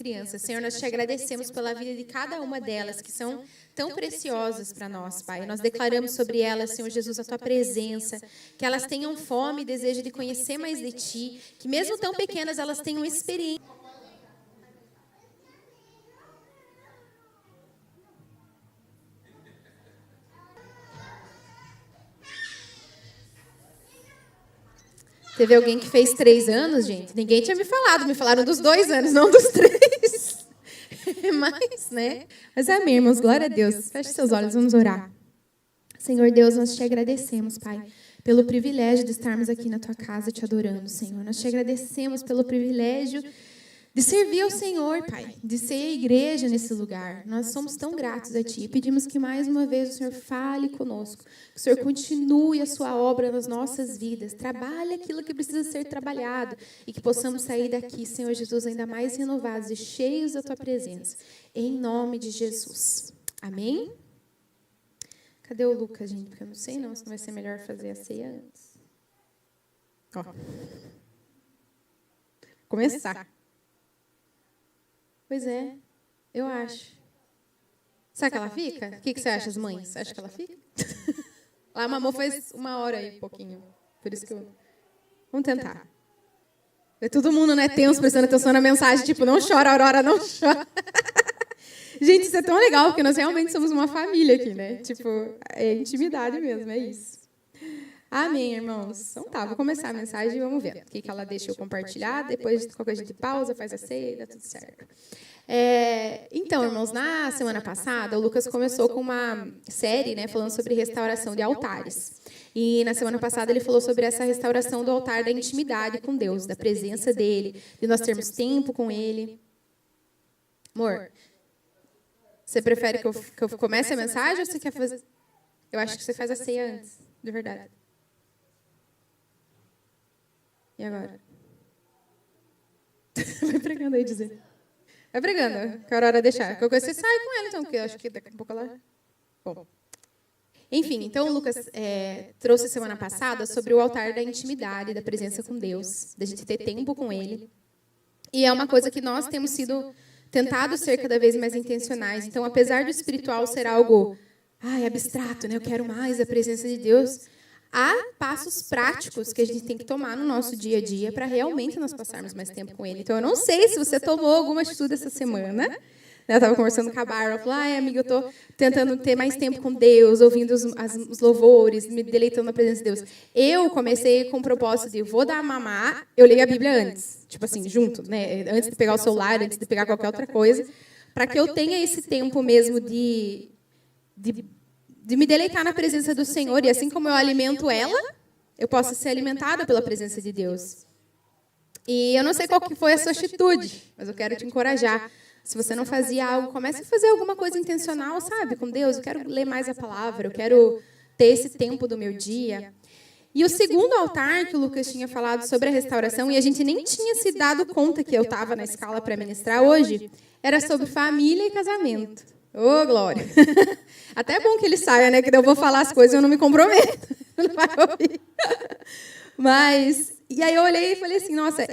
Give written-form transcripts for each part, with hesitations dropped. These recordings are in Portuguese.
crianças. Senhor, nós te agradecemos pela vida de cada uma delas, que são tão preciosas para nós, Pai. Nós declaramos sobre elas, Senhor Jesus, a tua presença, que elas tenham fome e desejo de conhecer mais de ti, que mesmo tão pequenas, elas tenham experiência. Teve alguém que fez 3 anos, gente. Ninguém tinha me falado. Me falaram dos 2 anos, não dos 3. Mas, né? Mas amém, irmãos. Glória a Deus. Feche seus olhos, vamos orar. Senhor Deus, nós te agradecemos, Pai, pelo privilégio de estarmos aqui na tua casa te adorando, Senhor. Nós te agradecemos pelo privilégio de servir ao Senhor, Pai, de ser a igreja nesse lugar. Nós somos tão gratos a Ti e pedimos que mais uma vez o Senhor fale conosco, que o Senhor continue a sua obra nas nossas vidas, trabalhe aquilo que precisa ser trabalhado e que possamos sair daqui, Senhor Jesus, ainda mais renovados e cheios da Tua presença. Em nome de Jesus. Amém? Cadê o Lucas, gente? Porque eu não sei não, se não vai ser melhor fazer a ceia antes. Ó. Começar. Pois é, eu acho. Será que ela fica? O que você acha, as mães? Você acha que ela fica? Ela mamou faz 1 hora e pouquinho. Por isso que eu... Vamos tentar. É todo mundo, né, tenso, prestando atenção na mensagem, tipo, não chora, Aurora, não chora. Gente, isso é tão legal, porque nós realmente somos uma família aqui, né? Tipo, é intimidade mesmo, é isso. Amém, irmãos. Então tá, vou começar a mensagem e vamos ver o que ela deixa eu compartilhar. Depois, qualquer gente pausa, faz a ceia e dá tudo certo. Então, irmãos, na semana passada, o Lucas começou com uma série, né, falando sobre restauração de altares. E na semana passada ele falou sobre essa restauração do altar da intimidade com Deus, da presença dele, de nós termos tempo com ele. Amor, você prefere que eu comece a mensagem ou você quer fazer... Eu acho que você faz a ceia antes, de verdade. E agora? Vai pregando aí, dizer. Vai pregando, que a Aurora deixar. Qualquer coisa você sai com ela, então, porque eu acho que daqui a pouco ela... Bom. Enfim, então o Lucas trouxe semana passada sobre o altar da intimidade, da presença com Deus, da gente ter tempo com Ele. E é uma coisa que nós temos sido tentados ser cada vez mais intencionais. Então, apesar do espiritual ser algo abstrato, né? Eu quero mais a presença de Deus... Há passos práticos que a gente tem que tomar no nosso dia a dia para realmente nós passarmos mais tempo com Ele. Então, eu não sei se você tomou alguma atitude essa semana. Eu estava conversando com a Bárbara, ela falou, amiga, eu estou tentando ter mais tempo com Deus, ouvindo os louvores, me deleitando na presença de Deus. Eu comecei com o propósito de, vou dar a mamar, eu leio a Bíblia antes, tipo assim, junto, né? Antes de pegar o celular, antes de pegar qualquer outra coisa, para que eu tenha esse tempo mesmo de me deleitar na presença do Senhor, e assim como eu alimento ela, eu posso ser alimentada pela presença de Deus. E eu não sei qual que foi a sua atitude, mas eu quero te encorajar. Se você não fazia algo, comece a fazer alguma coisa intencional, sabe, com Deus. Eu quero ler mais a palavra, eu quero ter esse tempo do meu dia. E o segundo altar que o Lucas tinha falado sobre a restauração, e a gente nem tinha se dado conta que eu estava na escala para ministrar hoje, era sobre família e casamento. Ô, glória! Até é bom que ele saia, né? Que eu vou falar as coisas e eu não me comprometo. Não vai ouvir. Mas, e aí eu olhei e falei assim, nossa,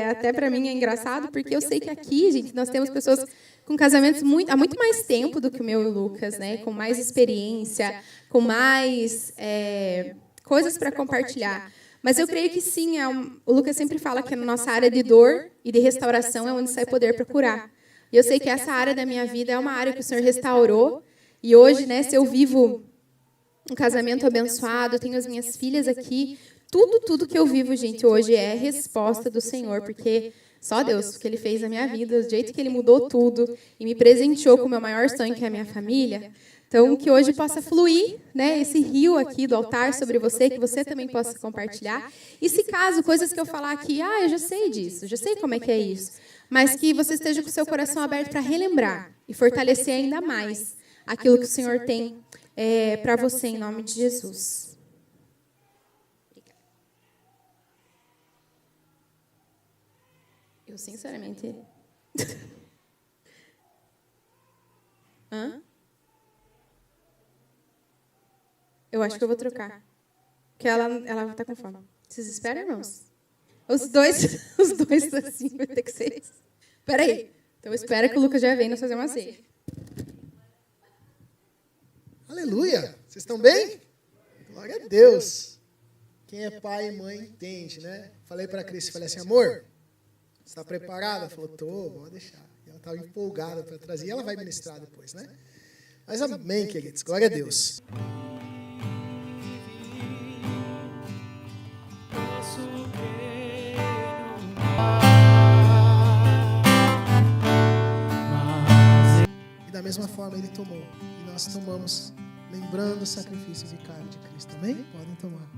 até para mim é engraçado, porque eu sei que aqui, gente, nós temos pessoas com casamentos há muito mais tempo do que o meu e o Lucas, né? Com mais experiência, com mais coisas para compartilhar. Mas eu creio que sim, o Lucas sempre fala que a nossa área de dor e de restauração é onde sai poder para curar. E eu sei que essa área da minha vida é uma área que o Senhor restaurou. E hoje, né, se eu vivo um casamento abençoado, eu tenho as minhas filhas aqui, tudo que eu vivo, gente, hoje é resposta do Senhor, porque só Deus, o que Ele fez na minha vida, do jeito que Ele mudou tudo e me presenteou com o meu maior sonho, que é a minha família. Então, que hoje possa fluir, né, esse rio aqui do altar sobre você, que você também possa compartilhar. E se caso, coisas que eu falar aqui, eu já sei disso, já sei como é que é isso, mas que você esteja com o seu coração aberto para relembrar e fortalecer ainda mais aquilo que o Senhor tem para você, em nome de Jesus. Eu, sinceramente... Eu acho que eu vou trocar. Porque ela está com fome. Vocês esperam, irmãos? Os dois assim, vai ter que ser isso. Espera aí. Então, eu espero que o Lucas já venha nos fazer uma ceia. Aleluia! Vocês estão bem? Glória a Deus! Quem é pai e mãe entende, né? Falei para a Cris, falei assim, amor, você está preparada? Ela falou, tô, pode deixar. Ela estava empolgada para trazer, e ela vai ministrar depois, né? Mas amém, queridos, glória a Deus. E da mesma forma ele tomou, e nós tomamos, lembrando o sacrifício vicário de Cristo, amém? Podem tomar.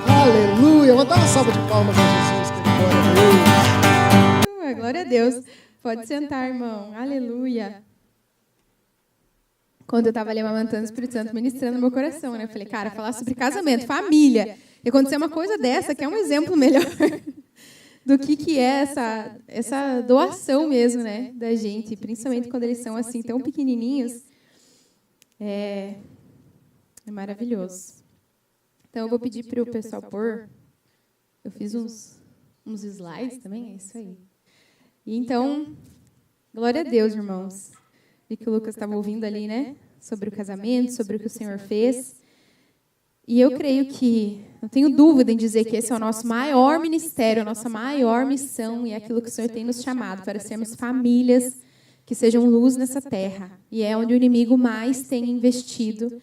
Aleluia! Vou dar uma salva de palmas a Jesus. Glória a Deus. Pode sentar, irmão. Aleluia. Quando eu estava ali amamantando o Espírito Santo, ministrando no meu coração, né? Eu falei, cara, falar sobre casamento, família, e acontecer uma coisa dessa, que é um exemplo melhor do que é essa doação mesmo, né? Da gente, principalmente quando eles são assim, tão pequenininhos. É maravilhoso. Então, eu vou pedir para o pessoal pôr. Eu fiz uns slides também, é isso aí. E então, glória a Deus, irmãos. Vi que o Lucas estava ouvindo ali, né? Sobre o casamento, sobre o que o Senhor fez. E eu creio que, não tenho dúvida em dizer que esse é o nosso maior ministério, a nossa maior missão, e é aquilo que o Senhor tem nos chamado, para sermos famílias que sejam luz nessa terra. E é onde o inimigo mais tem investido.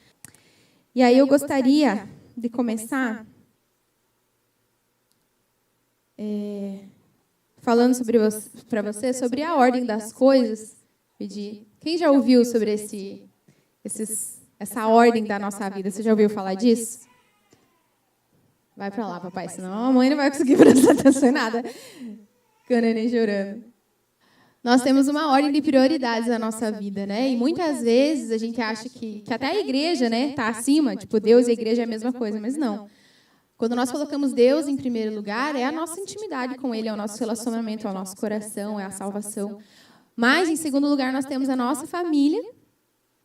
E aí eu gostaria de começar falando para você sobre a ordem das coisas. Quem já ouviu sobre essa ordem da nossa vida? Você já ouviu falar disso? Vai para lá, papai, senão a mãe não vai conseguir prestar atenção em nada. Com a neném chorando. Nós temos uma ordem de prioridades na nossa vida, né? E muitas vezes a gente acha que até a igreja, né, está acima, tipo, Deus e a igreja é a mesma coisa, mas não. Quando nós colocamos Deus em primeiro lugar, é a nossa intimidade com Ele, é o nosso relacionamento, é o nosso coração, é a salvação. Mas, em segundo lugar, nós temos a nossa família.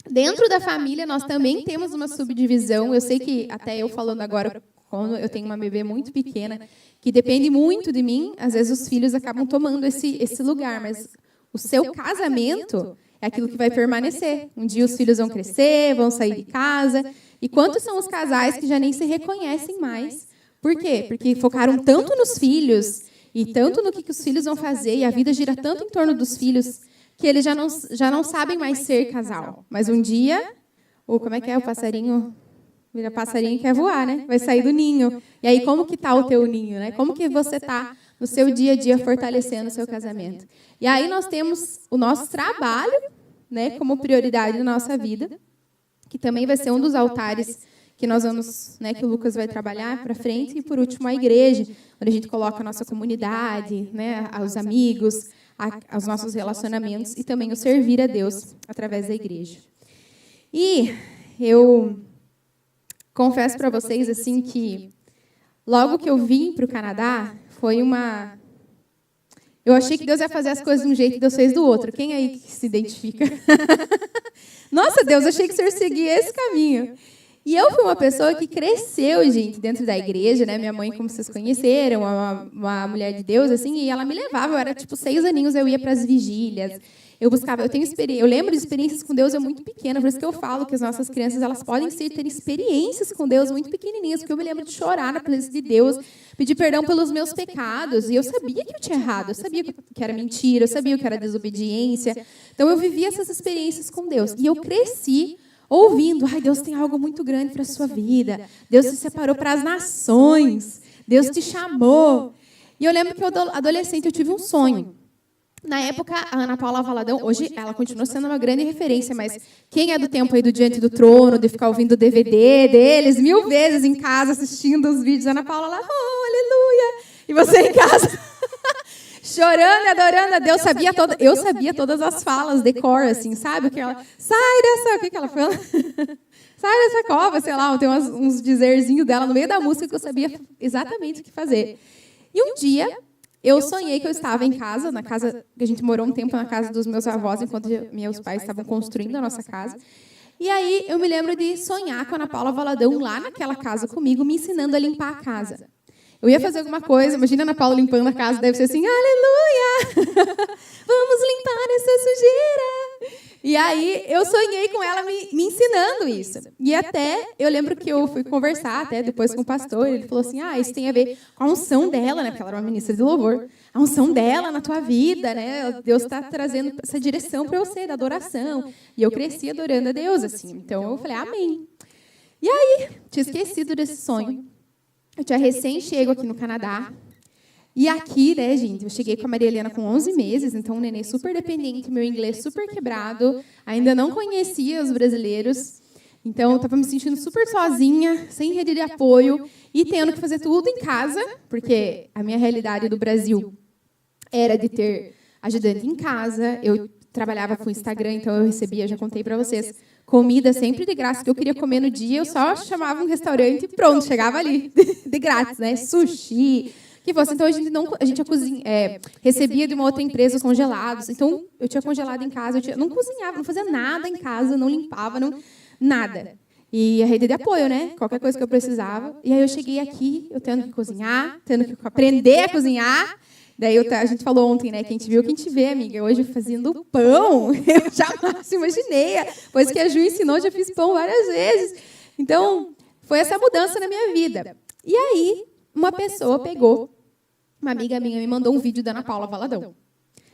Dentro da família, nós também temos uma subdivisão. Eu sei que, até eu falando agora, quando eu tenho uma bebê muito pequena, que depende muito de mim, às vezes os filhos acabam tomando esse lugar, mas o seu casamento é aquilo que vai permanecer. Um dia os filhos vão crescer, vão sair de casa. E quantos são os casais que já nem se reconhecem mais? Por quê? Porque focaram tanto nos filhos e tanto no que os filhos vão fazer, e a vida gira tanto em torno dos filhos, que eles já não sabem mais ser casal. Mas um dia, como é que é? O passarinho vira passarinho e quer voar, né? Vai sair do ninho. E aí, como que está o teu ninho, né? Como que você está no seu dia a dia fortalecendo o seu casamento? E aí nós temos o nosso trabalho, né, como prioridade na nossa vida, que também vai ser um dos altares que nós vamos, né, que o Lucas vai trabalhar para frente, e por último a igreja, onde a gente coloca a nossa comunidade, né, os amigos, os nossos relacionamentos e também o servir a Deus através da igreja. E eu confesso para vocês assim que logo que eu vim para o Canadá, foi uma... Eu achei que Deus ia fazer as coisas de um jeito e Deus fez do outro. Quem aí que se identifica? Nossa, Deus, achei que o Senhor seguia esse caminho. E eu fui uma pessoa que cresceu, gente, dentro da igreja, né? Minha mãe, como vocês conheceram, uma mulher de Deus, assim, e ela me levava, eu era tipo 6 aninhos, eu ia para as vigílias. Eu lembro de experiências com Deus muito pequena, por isso que eu falo que as nossas crianças, elas podem ter experiências com Deus muito pequenininhas, porque eu me lembro de chorar na presença de Deus, pedir perdão pelos meus pecados, e eu sabia que eu tinha errado, eu sabia que era mentira, eu sabia que era desobediência, então eu vivia essas experiências com Deus, e eu cresci ouvindo, Deus tem algo muito grande para a sua vida, Deus te separou para as nações, Deus te chamou, e eu lembro que eu, adolescente, eu tive um sonho. Na época, a Ana Paula Valadão, hoje ela continua sendo uma grande referência, mas quem é do tempo aí do Diante do Trono, de ficar ouvindo o DVD deles 1000 vezes em casa, assistindo os vídeos, Ana Paula lá, aleluia, e você em casa, chorando e adorando a Deus, eu sabia todas as falas de cor, assim, sabe? O que ela, o que ela fala? Sai dessa cova, sei lá, tem uns dizerzinhos dela no meio da música que eu sabia exatamente o que fazer. E um dia... eu sonhei que eu estava em casa, na casa que a gente morou um tempo na casa dos meus avós, enquanto meus pais estavam construindo a nossa casa. E aí eu me lembro de sonhar com a Ana Paula Valadão lá naquela casa comigo, me ensinando a limpar a casa. Eu ia fazer alguma coisa, imagina a Ana Paula limpando a casa, deve ser assim, aleluia! Vamos limpar essa sujeira! E aí, eu sonhei com ela me ensinando isso. E até, eu lembro que eu fui conversar até depois com o pastor, ele falou assim, isso tem a ver com a unção dela, né? Porque ela era uma ministra de louvor. A unção dela na tua vida, né? Deus está trazendo essa direção para você, da adoração. E eu cresci adorando a Deus, assim. Então, eu falei, amém. E aí, tinha esquecido desse sonho. Eu tinha recém-chego aqui no Canadá. E aqui, né, gente, eu cheguei com a Maria Helena com 11 meses, então um nenê super dependente, meu inglês super quebrado, ainda não conhecia os brasileiros, então eu estava me sentindo super sozinha, sem rede de apoio, e tendo que fazer tudo em casa, porque a minha realidade do Brasil era de ter ajudante em casa, eu trabalhava com o Instagram, então eu recebia, já contei para vocês, comida sempre de graça, que eu queria comer no dia, eu só chamava um restaurante e pronto, chegava ali, de grátis, né, sushi, que fosse. Então, a gente recebia de uma outra empresa os congelados. Então, eu tinha congelado em casa, não cozinhava, não fazia nada em casa, não limpava, nada. E a rede de apoio, né? Qualquer coisa que eu precisava. E aí, eu cheguei aqui, eu tendo que cozinhar, tendo que aprender a cozinhar. Daí, a gente falou ontem, né? Quem te viu, quem te vê, amiga. Hoje, fazendo pão, eu jamais imaginei. Pois que a Ju ensinou, já fiz pão várias vezes. Então, foi essa mudança na minha vida. E aí, uma pessoa pegou, uma amiga minha me mandou um vídeo da Ana Paula Valadão.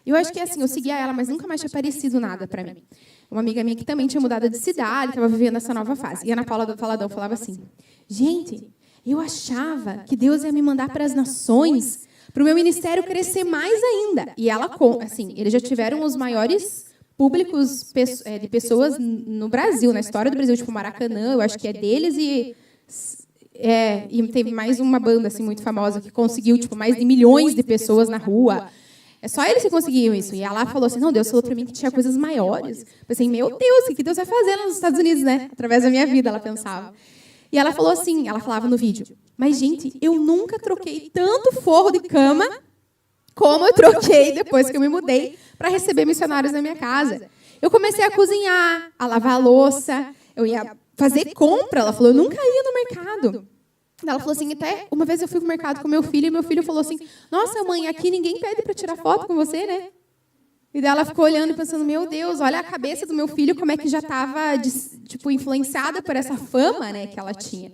Eu acho que assim, eu seguia ela, mas nunca mais tinha aparecido nada para mim. Uma amiga minha que também tinha mudado de cidade, estava vivendo essa nova fase. E a Ana Paula Valadão falava assim, gente, eu achava que Deus ia me mandar para as nações, para o meu ministério crescer mais ainda. E ela, assim, eles já tiveram os maiores públicos de pessoas no Brasil, na história do Brasil, tipo Maracanã, eu acho que é deles e teve mais uma banda assim, muito famosa que conseguiu tipo, mais de milhões de pessoas na rua. É só eles que conseguiam isso. E ela falou assim, não, Deus falou para mim que tinha coisas maiores. Eu pensei, meu Deus, o que Deus vai fazer nos Estados Unidos, né? Através da minha vida, ela pensava. E ela falou assim, ela falava no vídeo, mas, gente, eu nunca troquei tanto forro de cama como eu troquei depois que eu me mudei para receber missionários na minha casa. Eu comecei a cozinhar, a lavar a louça, eu ia fazer compra. Ela falou, eu nunca ia no mercado. Ela falou assim, até uma vez eu fui para o mercado com meu filho, e meu filho falou assim, nossa, mãe, aqui ninguém pede para tirar foto com você, né? E daí ela ficou olhando e pensando, meu Deus, olha a cabeça do meu filho, como é que já estava tipo, influenciada por essa fama, né, que ela tinha.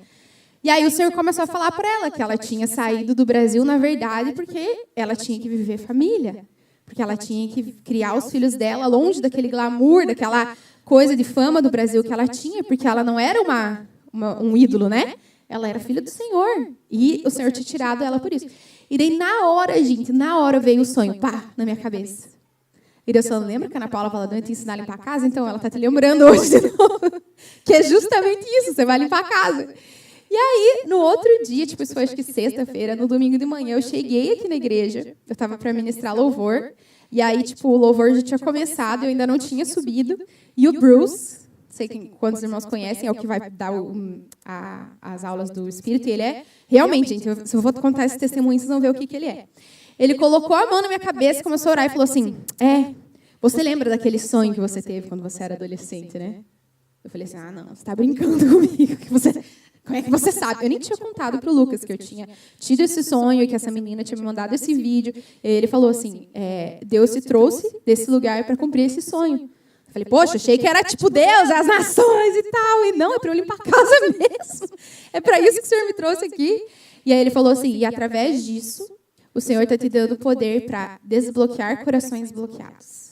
E aí o Senhor começou a falar para ela que ela tinha saído do Brasil, na verdade, porque ela tinha que viver família. Porque ela tinha que criar os filhos dela longe daquele glamour, daquela coisa de fama do Brasil que ela tinha, porque ela não era um ídolo, né? Ela era filha do Senhor. E o Senhor tinha tirado ela por isso. E daí, na hora, gente, na hora veio o sonho, pá, na minha cabeça. E Deus falou, lembra que a Ana Paula Valadão te ensinar a limpar a casa? Então, ela está te lembrando hoje de novo. Que é justamente isso, você vai limpar a casa. E aí, no outro dia, tipo, isso foi acho que sexta-feira, no domingo de manhã, eu cheguei aqui na igreja, eu estava para ministrar louvor, e aí, tipo, o louvor já tinha começado, eu ainda não tinha subido, e o Bruce, sei que quantos irmãos conhecem, é o que vai dar as aulas do Espírito, e ele é, realmente, gente, se eu vou contar esse testemunho, vocês vão ver o que ele é. Ele colocou a mão na minha cabeça, começou a orar e falou assim, você lembra daquele sonho que você teve quando você era adolescente, né? Eu falei assim, não, você está brincando comigo, como é que você sabe? Eu nem tinha contado para o Lucas que eu tinha tido esse sonho e que essa menina tinha me mandado esse vídeo. Ele falou assim, Deus te trouxe desse lugar para cumprir esse sonho. Eu falei, poxa, achei que era tipo Deus, as nações e tal. E não, é para eu limpar a casa mesmo. É para isso que o Senhor me trouxe aqui. E aí ele falou assim, e através disso, o Senhor está te dando poder para desbloquear corações bloqueados.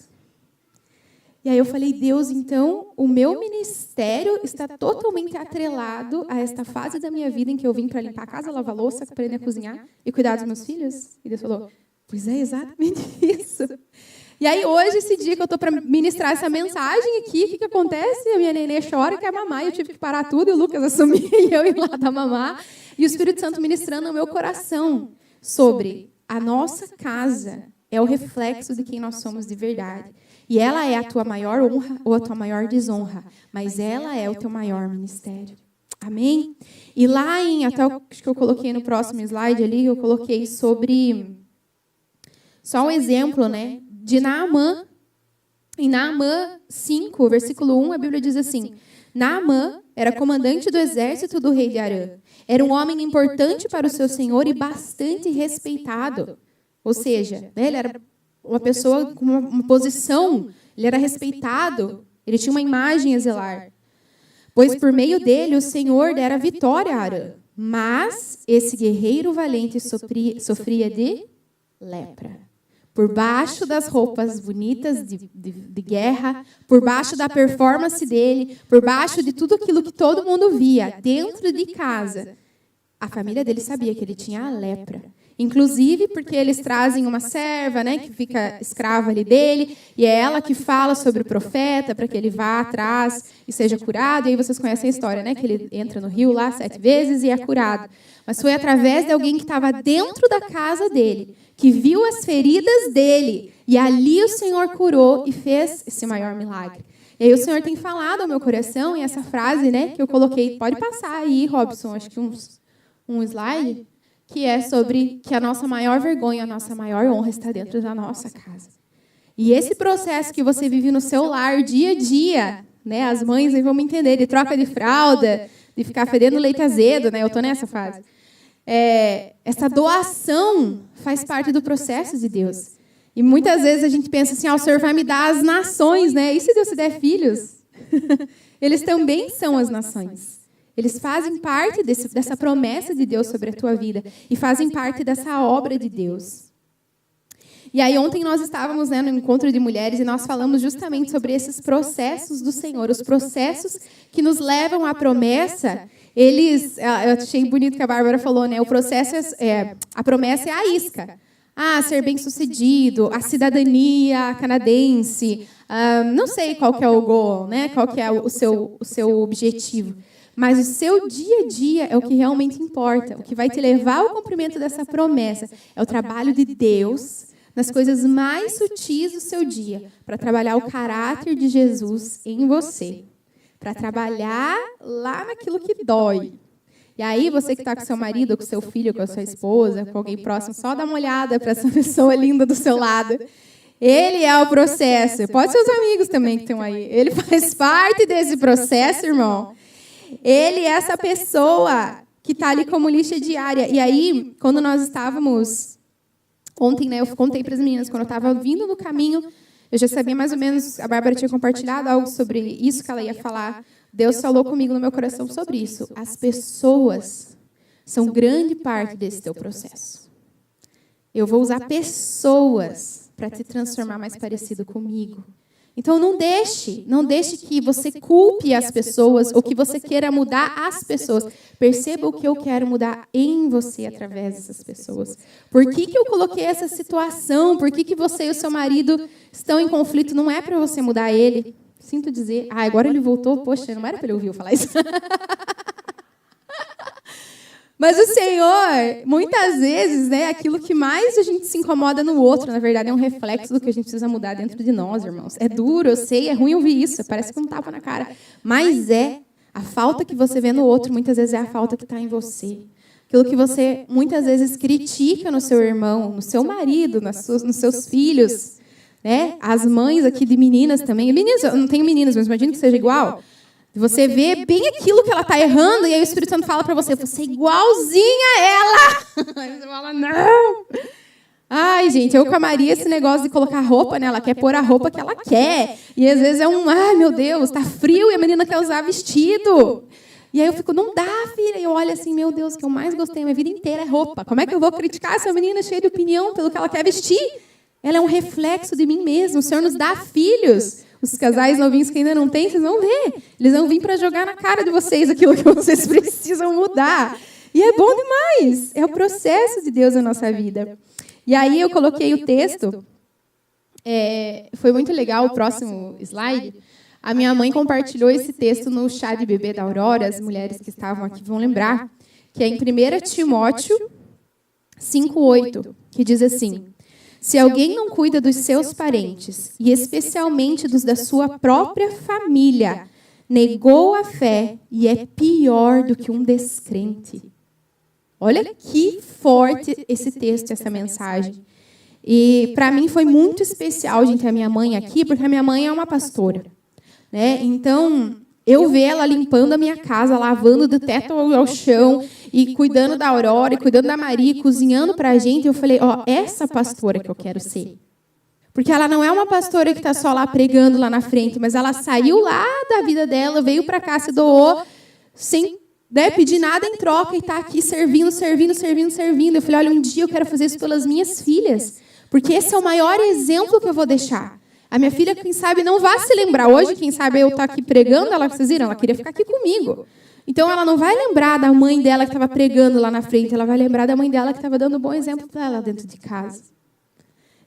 E aí eu falei, Deus, então, o meu ministério está totalmente atrelado a esta fase da minha vida em que eu vim para limpar a casa, lavar a louça, aprender a cozinhar e cuidar dos meus filhos? E Deus falou, pois é exatamente isso. E aí hoje, esse dia que eu estou para ministrar essa mensagem aqui, o que acontece? A minha nenê chora e quer mamar, e eu tive que parar tudo, e o Lucas assumir e eu ir lá dar mamar. E o Espírito Santo ministrando no meu coração sobre a nossa casa é o reflexo de quem nós somos de verdade. E ela é a tua maior honra ou a tua maior desonra, mas ela é o teu maior ministério. Amém? E lá acho que eu coloquei no próximo slide ali, eu coloquei sobre, só um exemplo, né, de Naamã. Em Naamã 5, versículo 1, a Bíblia diz assim, Naamã era comandante do exército do rei de Arã. Era um homem importante para o seu senhor e bastante respeitado. Ou seja, né, ele era uma pessoa com uma posição, ele era respeitado, ele tinha uma imagem a zelar. Pois por meio dele o Senhor dera vitória a Arã. Mas esse guerreiro valente sofria de lepra. Por baixo das roupas bonitas de guerra, por baixo da performance dele, por baixo de tudo aquilo que todo mundo via, dentro de casa, a família dele sabia que ele tinha a lepra. Inclusive porque eles trazem uma serva, né, que fica escrava ali dele, e é ela que fala sobre o profeta, para que ele vá atrás e seja curado. E aí vocês conhecem a história, né, que ele entra no rio lá 7 vezes e é curado. Mas foi através de alguém que estava dentro da casa dele, que viu as feridas dele, e ali o Senhor curou e fez esse maior milagre. E aí o Senhor tem falado ao meu coração, e essa frase, né, que eu coloquei, pode passar aí, Robson, acho que um slide, que é sobre que a nossa maior vergonha, a nossa maior honra está dentro da nossa casa. E esse processo que você vive no seu lar dia a dia, né, as mães aí vão me entender, de troca de fralda, de ficar fedendo leite azedo, né, eu estou nessa fase. Essa doação faz parte do processo de Deus. E muitas vezes a gente pensa assim, o Senhor vai me dar as nações, né? E se Deus te der filhos? Eles também são as nações. Eles fazem parte dessa promessa de Deus sobre a tua vida e fazem parte dessa obra de Deus. E aí ontem nós estávamos, né, no encontro de mulheres e nós falamos justamente sobre esses processos do Senhor, os processos que nos levam à promessa. Eu achei bonito que a Bárbara falou, né? O processo a promessa é a isca. Ser bem-sucedido, a cidadania canadense, não sei qual que é o goal, né? Qual que é o seu objetivo. Mas o seu dia a dia é o que realmente importa. O que vai te levar ao cumprimento dessa promessa é o trabalho de Deus nas coisas mais sutis do seu dia, para trabalhar o caráter de Jesus em você, para trabalhar lá naquilo que dói. E aí, você que está com seu marido, com seu filho, com a sua esposa, com alguém próximo, só dá uma olhada para essa pessoa linda do seu lado. Ele é o processo. Pode ser os amigos também que estão aí. Ele faz parte desse processo, irmão. Ele é essa pessoa que está ali como lixa diária. E aí, quando nós estávamos... Ontem, né, eu contei para as meninas, quando eu estava vindo no caminho, eu já sabia mais ou menos, a Bárbara tinha compartilhado algo sobre isso que ela ia falar. Deus falou comigo no meu coração sobre isso. As pessoas são grande parte desse teu processo. Eu vou usar pessoas para te transformar mais parecido comigo. Então, não deixe que você culpe as pessoas ou que você queira mudar as pessoas. Perceba o que eu quero mudar em você através dessas pessoas. Por que eu coloquei essa situação? Por que você e o seu marido estão em conflito? Não é para você mudar ele. Sinto dizer. Agora ele voltou. Poxa, não era para ele ouvir eu falar isso. Mas o Senhor, muitas vezes, né, aquilo que mais a gente se incomoda no outro, na verdade, é um reflexo do que a gente precisa mudar dentro de nós, irmãos. É duro, eu sei, é ruim ouvir isso, parece que um tapa na cara. Mas a falta que você vê no outro, muitas vezes, é a falta que está em você. Aquilo que você, muitas vezes, critica no seu irmão, no seu marido, nos seus filhos. Né? As mães aqui de meninas também. Meninas, eu não tenho meninas, mas imagino que seja igual. Você vê bem aquilo que ela está errando, e aí o Espírito Santo fala para você, você é igualzinha a ela. Aí você fala, não. Ai, gente, eu com a Maria, esse negócio de colocar roupa, né? Ela quer pôr a roupa que ela quer. E às vezes meu Deus, está frio e a menina quer usar vestido. E aí eu fico, não dá, filha. E eu olho assim, meu Deus, o que eu mais gostei a minha vida inteira é roupa. Como é que eu vou criticar essa menina cheia de opinião pelo que ela quer vestir? Ela é um reflexo de mim mesmo. O Senhor nos dá filhos. Os casais novinhos que ainda não têm, vocês vão ver. Eles vão vir para jogar na cara de vocês aquilo que vocês precisam mudar. E é bom demais. É o processo de Deus na nossa vida. E aí eu coloquei o texto. Foi muito legal o próximo slide. A minha mãe compartilhou esse texto no chá de bebê da Aurora. As mulheres que estavam aqui vão lembrar. Que é em 1 Timóteo 5:8, que diz assim: se alguém não cuida dos seus parentes, e especialmente dos da sua própria família, negou a fé e é pior do que um descrente. Olha que forte esse texto, essa mensagem. E para mim foi muito especial, gente, a minha mãe aqui, porque a minha mãe é uma pastora. Né? Então, eu ver ela limpando a minha casa, lavando do teto ao chão, e cuidando da Aurora, e cuidando da Maria, cozinhando para a gente, eu falei, essa pastora que eu quero ser. Porque ela não é uma pastora que está só lá pregando lá na frente, mas ela saiu lá da vida dela, veio para cá, se doou, sem pedir nada em troca, e está aqui servindo. Eu falei, olha, um dia eu quero fazer isso pelas minhas filhas, porque esse é o maior exemplo que eu vou deixar. A minha filha, quem sabe, não vai se lembrar. Hoje, quem sabe, eu estou aqui pregando, vocês viram, ela queria ficar aqui comigo. Então, ela não vai lembrar da mãe dela que estava pregando lá na frente, ela vai lembrar da mãe dela que estava dando um bom exemplo para ela dentro de casa.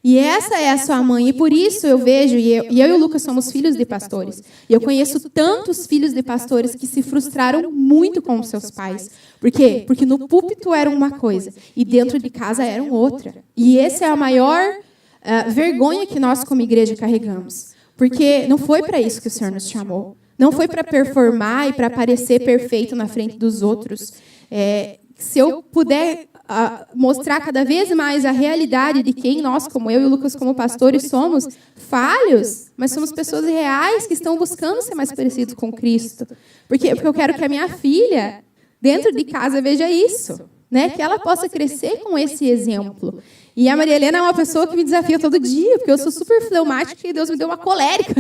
E essa é a sua mãe, e por isso eu vejo, e eu e o Lucas somos filhos de pastores, e eu conheço tantos filhos de pastores que se frustraram muito com os seus pais. Por quê? Porque no púlpito era uma coisa, e dentro de casa eram outra. E essa é a maior vergonha que nós, como igreja, carregamos. Porque não foi para isso que o Senhor nos chamou. Não foi para performar e para parecer perfeito na frente dos outros. Se eu puder mostrar cada vez mais a realidade de quem nós, como eu e o Lucas, como pastores, somos falhos, mas somos pessoas reais que estão buscando ser mais parecidos com Cristo. Por quê? Porque eu quero que a minha filha, dentro de casa, veja isso. Né? Que ela possa crescer com esse exemplo. E a Maria Helena é uma pessoa que me desafia todo dia, porque eu sou super fleumática e Deus me deu uma colérica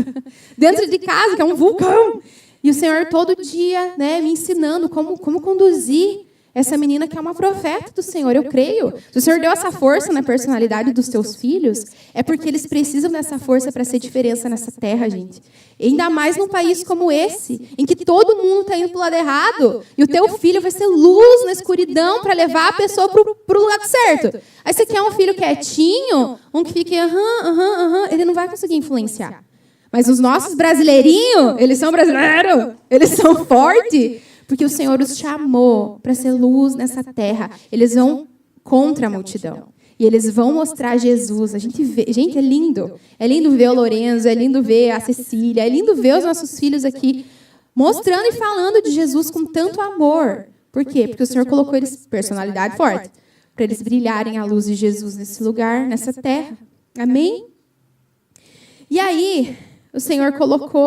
dentro de casa, que é um vulcão. E o Senhor todo dia, né, me ensinando como conduzir essa menina que é uma profeta do Senhor, eu creio. Se o Senhor deu essa força na personalidade dos teus filhos, é porque eles precisam dessa força para ser diferença nessa terra, gente. E ainda mais num país como esse, em que todo mundo está indo para o lado errado, e o teu filho vai ser luz na escuridão para levar a pessoa para o lado certo. Aí você quer um filho quietinho, um que fique ele não vai conseguir influenciar. Mas os nossos brasileirinhos, eles são brasileiros, eles são fortes, porque o Senhor os chamou para ser luz nessa terra. Eles vão contra a multidão. E eles vão mostrar Jesus. A gente vê, gente, é lindo. É lindo ver o Lorenzo, é lindo ver a Cecília, é lindo ver os nossos filhos aqui mostrando e falando de Jesus com tanto amor. Por quê? Porque o Senhor colocou eles, personalidade forte, para eles brilharem a luz de Jesus nesse lugar, nessa terra. Amém? E aí, o Senhor colocou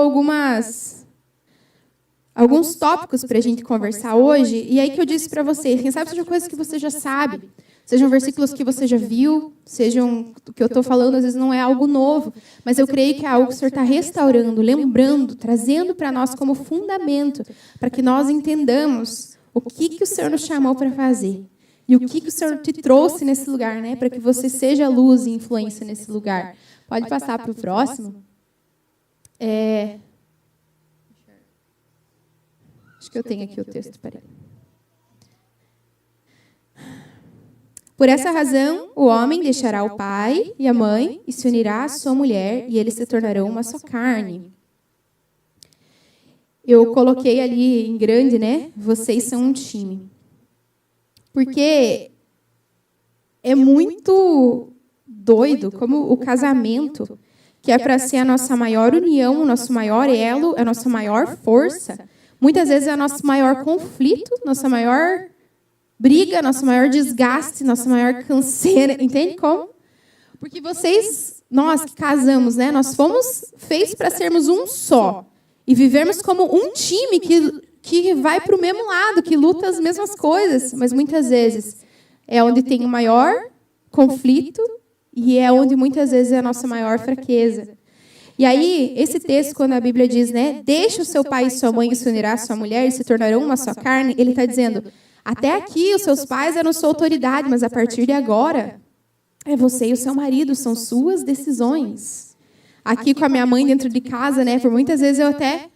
alguns tópicos para a gente conversar hoje, e aí que eu disse para vocês, quem sabe sejam coisas que você já sabe, sejam versículos que você já viu, sejam o que eu estou falando, às vezes não é algo novo, mas eu creio que é algo que o Senhor está restaurando, lembrando, trazendo para nós como fundamento, para que nós entendamos o que o Senhor nos chamou para fazer, e o que o Senhor te trouxe nesse lugar, né, para que você seja luz e influência nesse lugar. Pode passar para o próximo? Acho que eu tenho aqui o texto, peraí. Por essa razão, o homem deixará o pai e a mãe e se unirá à sua mulher, e eles se tornarão uma só carne. Eu coloquei ali em grande, né? Vocês são um time. Porque é muito doido como o casamento, que é para ser a nossa maior união, o nosso maior elo, a nossa maior força, muitas vezes é o nosso maior conflito, nossa maior briga, nosso maior desgaste, nossa maior canseira. Entende como? Porque nós que casamos, né, nós fomos feitos para sermos um só e vivermos como um time que vai para o mesmo lado, que luta as mesmas coisas, mas muitas vezes é onde tem o maior conflito e é onde muitas vezes é a nossa maior fraqueza. E aí, esse texto, quando a Bíblia diz, né, deixa o seu pai e sua mãe e se unirá à sua mulher e se tornarão uma só carne, ele está dizendo, até aqui os seus pais eram sua autoridade, mas a partir de agora, é você e o seu marido, são suas decisões. Aqui com a minha mãe dentro de casa, né, por muitas vezes eu até...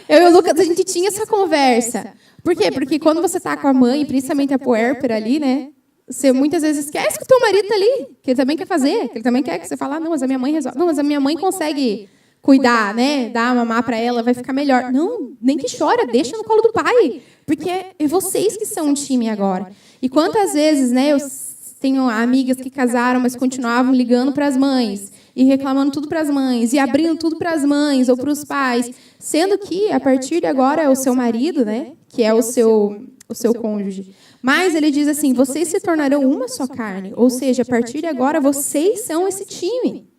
eu e o Lucas, a gente tinha essa conversa. Por quê? Porque quando você está com a mãe, principalmente a puérpera ali, né, você muitas vezes esquece que o teu marido está ali, que ele também quer fazer, que ele também quer que você fale, não, mas a minha mãe resolve. Não, mas a minha mãe consegue cuidar, né? Dar mamar para ela, vai ficar melhor. Não, nem que chora, deixa no colo do pai, porque é vocês que são um time agora. E quantas vezes, né, eu tenho amigas que casaram, mas continuavam ligando para as mães, e reclamando tudo para as mães, e abrindo tudo para as mães ou para os pais, sendo que, a partir de agora, é o seu marido, né, que é o seu cônjuge. Mas ele diz assim, vocês se tornarão uma só carne, ou seja, a partir de agora, vocês são esse time.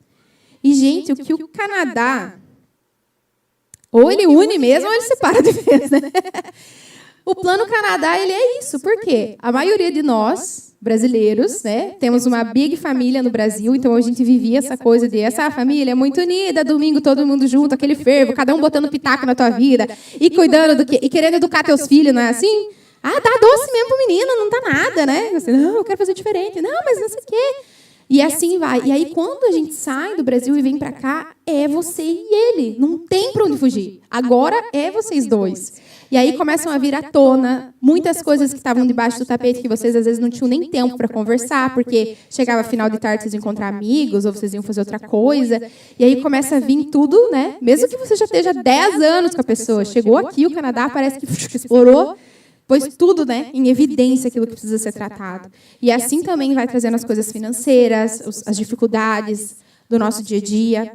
E, gente, o que o Canadá Ou ele une mesmo, ou ele separa de vez, né? O Plano Canadá, ele é isso. Por quê? A maioria de nós, brasileiros, né, temos uma big família no Brasil, então a gente vivia essa coisa de essa família é muito unida, domingo todo mundo junto, aquele fervo, cada um botando pitaco na tua vida, e cuidando do que, e querendo educar teus filhos, não é assim? Ah, dá doce mesmo pro menino, não dá nada, né? Você, não, eu quero fazer diferente. Não, mas não sei o quê. E assim vai. E aí, quando a gente sai do Brasil e vem para cá, é você e ele. Não tem para onde fugir. Agora é vocês dois. E aí começam a vir à tona muitas coisas que estavam debaixo do tapete que vocês, às vezes, não tinham nem tempo para conversar, porque chegava final de tarde, vocês iam encontrar amigos, ou vocês iam fazer outra coisa. E aí começa a vir tudo, né? Mesmo que você já esteja 10 anos com a pessoa. Chegou aqui, o Canadá parece que explorou, pôs tudo, né, em evidência aquilo que precisa ser tratado. E assim também vai trazendo as coisas financeiras, as dificuldades do nosso dia a dia.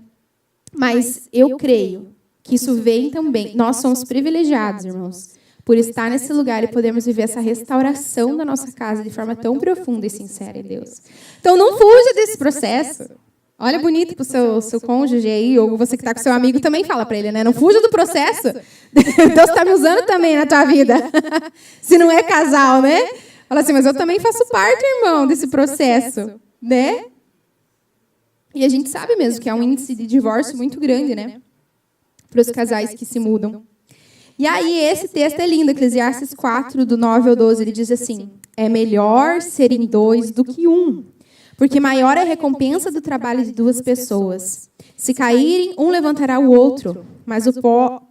Mas eu creio que isso vem também. Nós somos privilegiados, irmãos, por estar nesse lugar e podermos viver essa restauração da nossa casa de forma tão profunda e sincera em Deus. Então, não fuja desse processo. Olha bonito para o seu cônjuge aí, ou você que está com seu amigo também fala para ele, né? Não fuja do processo. Deus está me usando também na tua vida. Se não é casal, né? Fala assim, mas eu também faço parte, irmão, desse processo, né? E a gente sabe mesmo que há um índice de divórcio muito grande, né? Para os casais que se mudam. E aí, esse texto é lindo, Eclesiastes 4, do 9 ao 12, ele diz assim, é melhor serem dois do que um, porque maior é a recompensa do trabalho de duas pessoas. Se caírem, um levantará o outro, mas o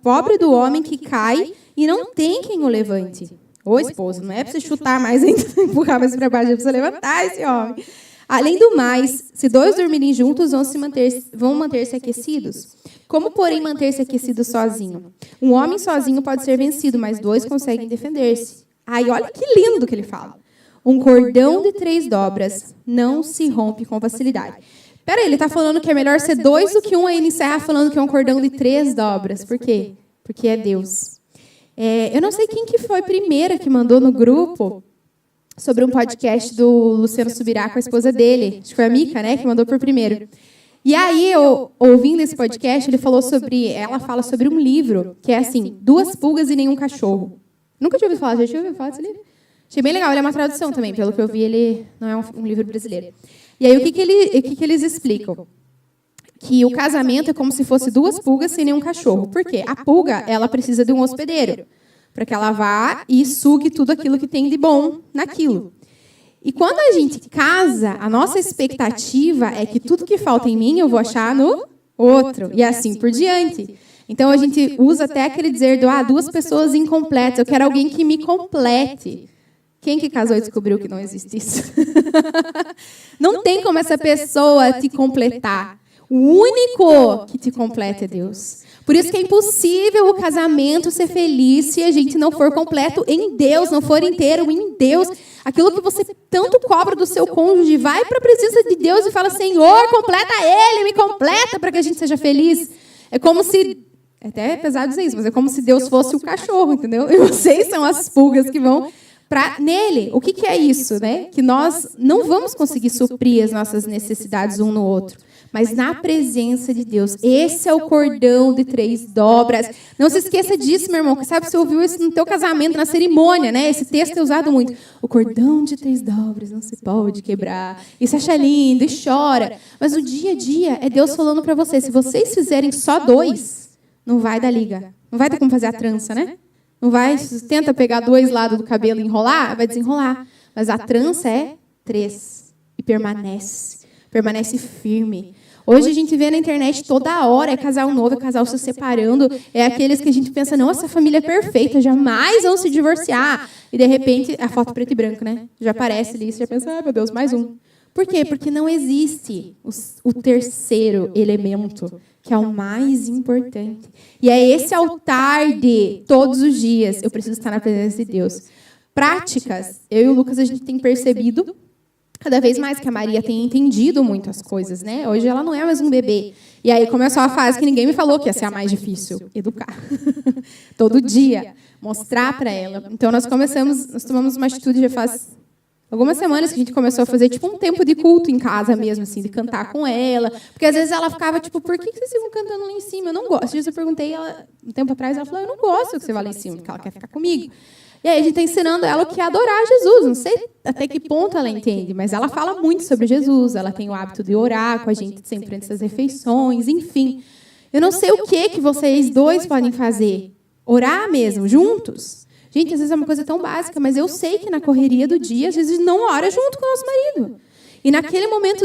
pobre do homem que cai e não tem quem o levante. Ô, esposo, não é para você chutar mais ainda, empurrar mais para baixo, é para você levantar esse homem. Além do mais, se dois dormirem juntos, vão manter-se aquecidos. Como, porém, manter-se aquecido sozinho? Um homem sozinho pode ser vencido, mas dois conseguem defender-se. Aí, olha que lindo que ele fala. Um cordão de 3 dobras não se rompe com facilidade. Peraí, ele está falando que é melhor ser 2 do que um, aí ele encerra falando que é um cordão de 3 dobras. Por quê? Porque é Deus. Eu não sei quem que foi a primeira que mandou no grupo sobre um podcast do Luciano Subirá com a esposa dele. Acho que foi a Mica, né, que mandou por primeiro. E aí, eu, ouvindo esse podcast, ela fala sobre um livro que é assim, 2 pulgas e nenhum cachorro. Nunca tinha ouvido falar, já tinha ouvido falar desse livro? Achei bem legal, ele é uma tradução também, pelo que eu vi, ele não é um livro brasileiro. E aí, o que eles explicam? Que o casamento é como se fosse 2 pulgas sem nenhum cachorro. Por quê? A pulga, ela precisa de um hospedeiro, para que ela vá e sugue tudo aquilo que tem de bom naquilo. E quando a gente casa, a nossa expectativa é que tudo que falta em mim eu vou achar no outro, e assim por diante. Então, a gente usa até aquele dizer do 2 pessoas incompletas, eu quero alguém que me complete. Quem que casou e descobriu que não existe isso? Não tem como essa pessoa te completar. O único que te completa é Deus. Por isso que é impossível o casamento ser feliz se a gente não for completo em Deus, não for inteiro em Deus. Aquilo que você tanto cobra do seu cônjuge, vai para a presença de Deus e fala, Senhor, completa Ele, me completa para que a gente seja feliz. É como se, até pesado dizer isso, mas é como se Deus fosse o cachorro, entendeu? E vocês são as pulgas que vão nele. O que é isso, né? Que nós não vamos conseguir suprir as nossas necessidades um no outro, mas na presença de Deus. Esse é o cordão de 3 dobras. Não se esqueça disso, meu irmão. Sabe, você ouviu isso no teu casamento, na cerimônia, né? Esse texto é usado muito. O cordão de 3 dobras não se pode quebrar. E você acha lindo e chora. Mas no dia a dia é Deus falando para você, se vocês fizerem só 2, não vai dar liga. Não vai ter como fazer a trança, né? Não vai, tenta pegar 2 lados do cabelo e enrolar, vai desenrolar. Mas a trança é 3 e permanece firme. Hoje a gente vê na internet toda hora, é casal novo, é casal se separando, é aqueles que a gente pensa, nossa, essa família é perfeita, jamais vão se divorciar. E, de repente, a foto preto e branco, né? Já aparece ali, você já pensa, meu Deus, mais um. Por quê? Porque não existe o terceiro elemento, que é o mais importante. E é esse altar de todos os dias, eu preciso estar na presença de Deus. Práticas, eu e o Lucas, a gente tem percebido cada vez mais que a Maria tem entendido muito as coisas, né? Hoje ela não é mais um bebê. E aí começou a fase que ninguém me falou que ia ser a mais difícil, educar. Todo dia, mostrar para ela. Então nós tomamos uma atitude já faz Algumas semanas que a gente começou a fazer, tipo, um tempo de culto em casa mesmo, assim, de cantar com ela. Porque, às vezes, ela ficava, tipo, por que vocês ficam cantando lá em cima? Eu não gosto. Às vezes eu perguntei, ela, um tempo atrás, ela falou, eu não gosto que você vá lá em cima, porque ela quer ficar comigo. E aí a gente está ensinando ela o que é adorar Jesus. Não sei até que ponto ela entende, mas ela fala muito sobre Jesus. Ela tem o hábito de orar com a gente sempre antes das refeições, enfim. Eu não sei o que vocês dois podem fazer. Orar mesmo, juntos. Gente, às vezes é uma coisa tão básica, mas eu sei que na correria do dia, às vezes não ora junto com o nosso marido. E naquele momento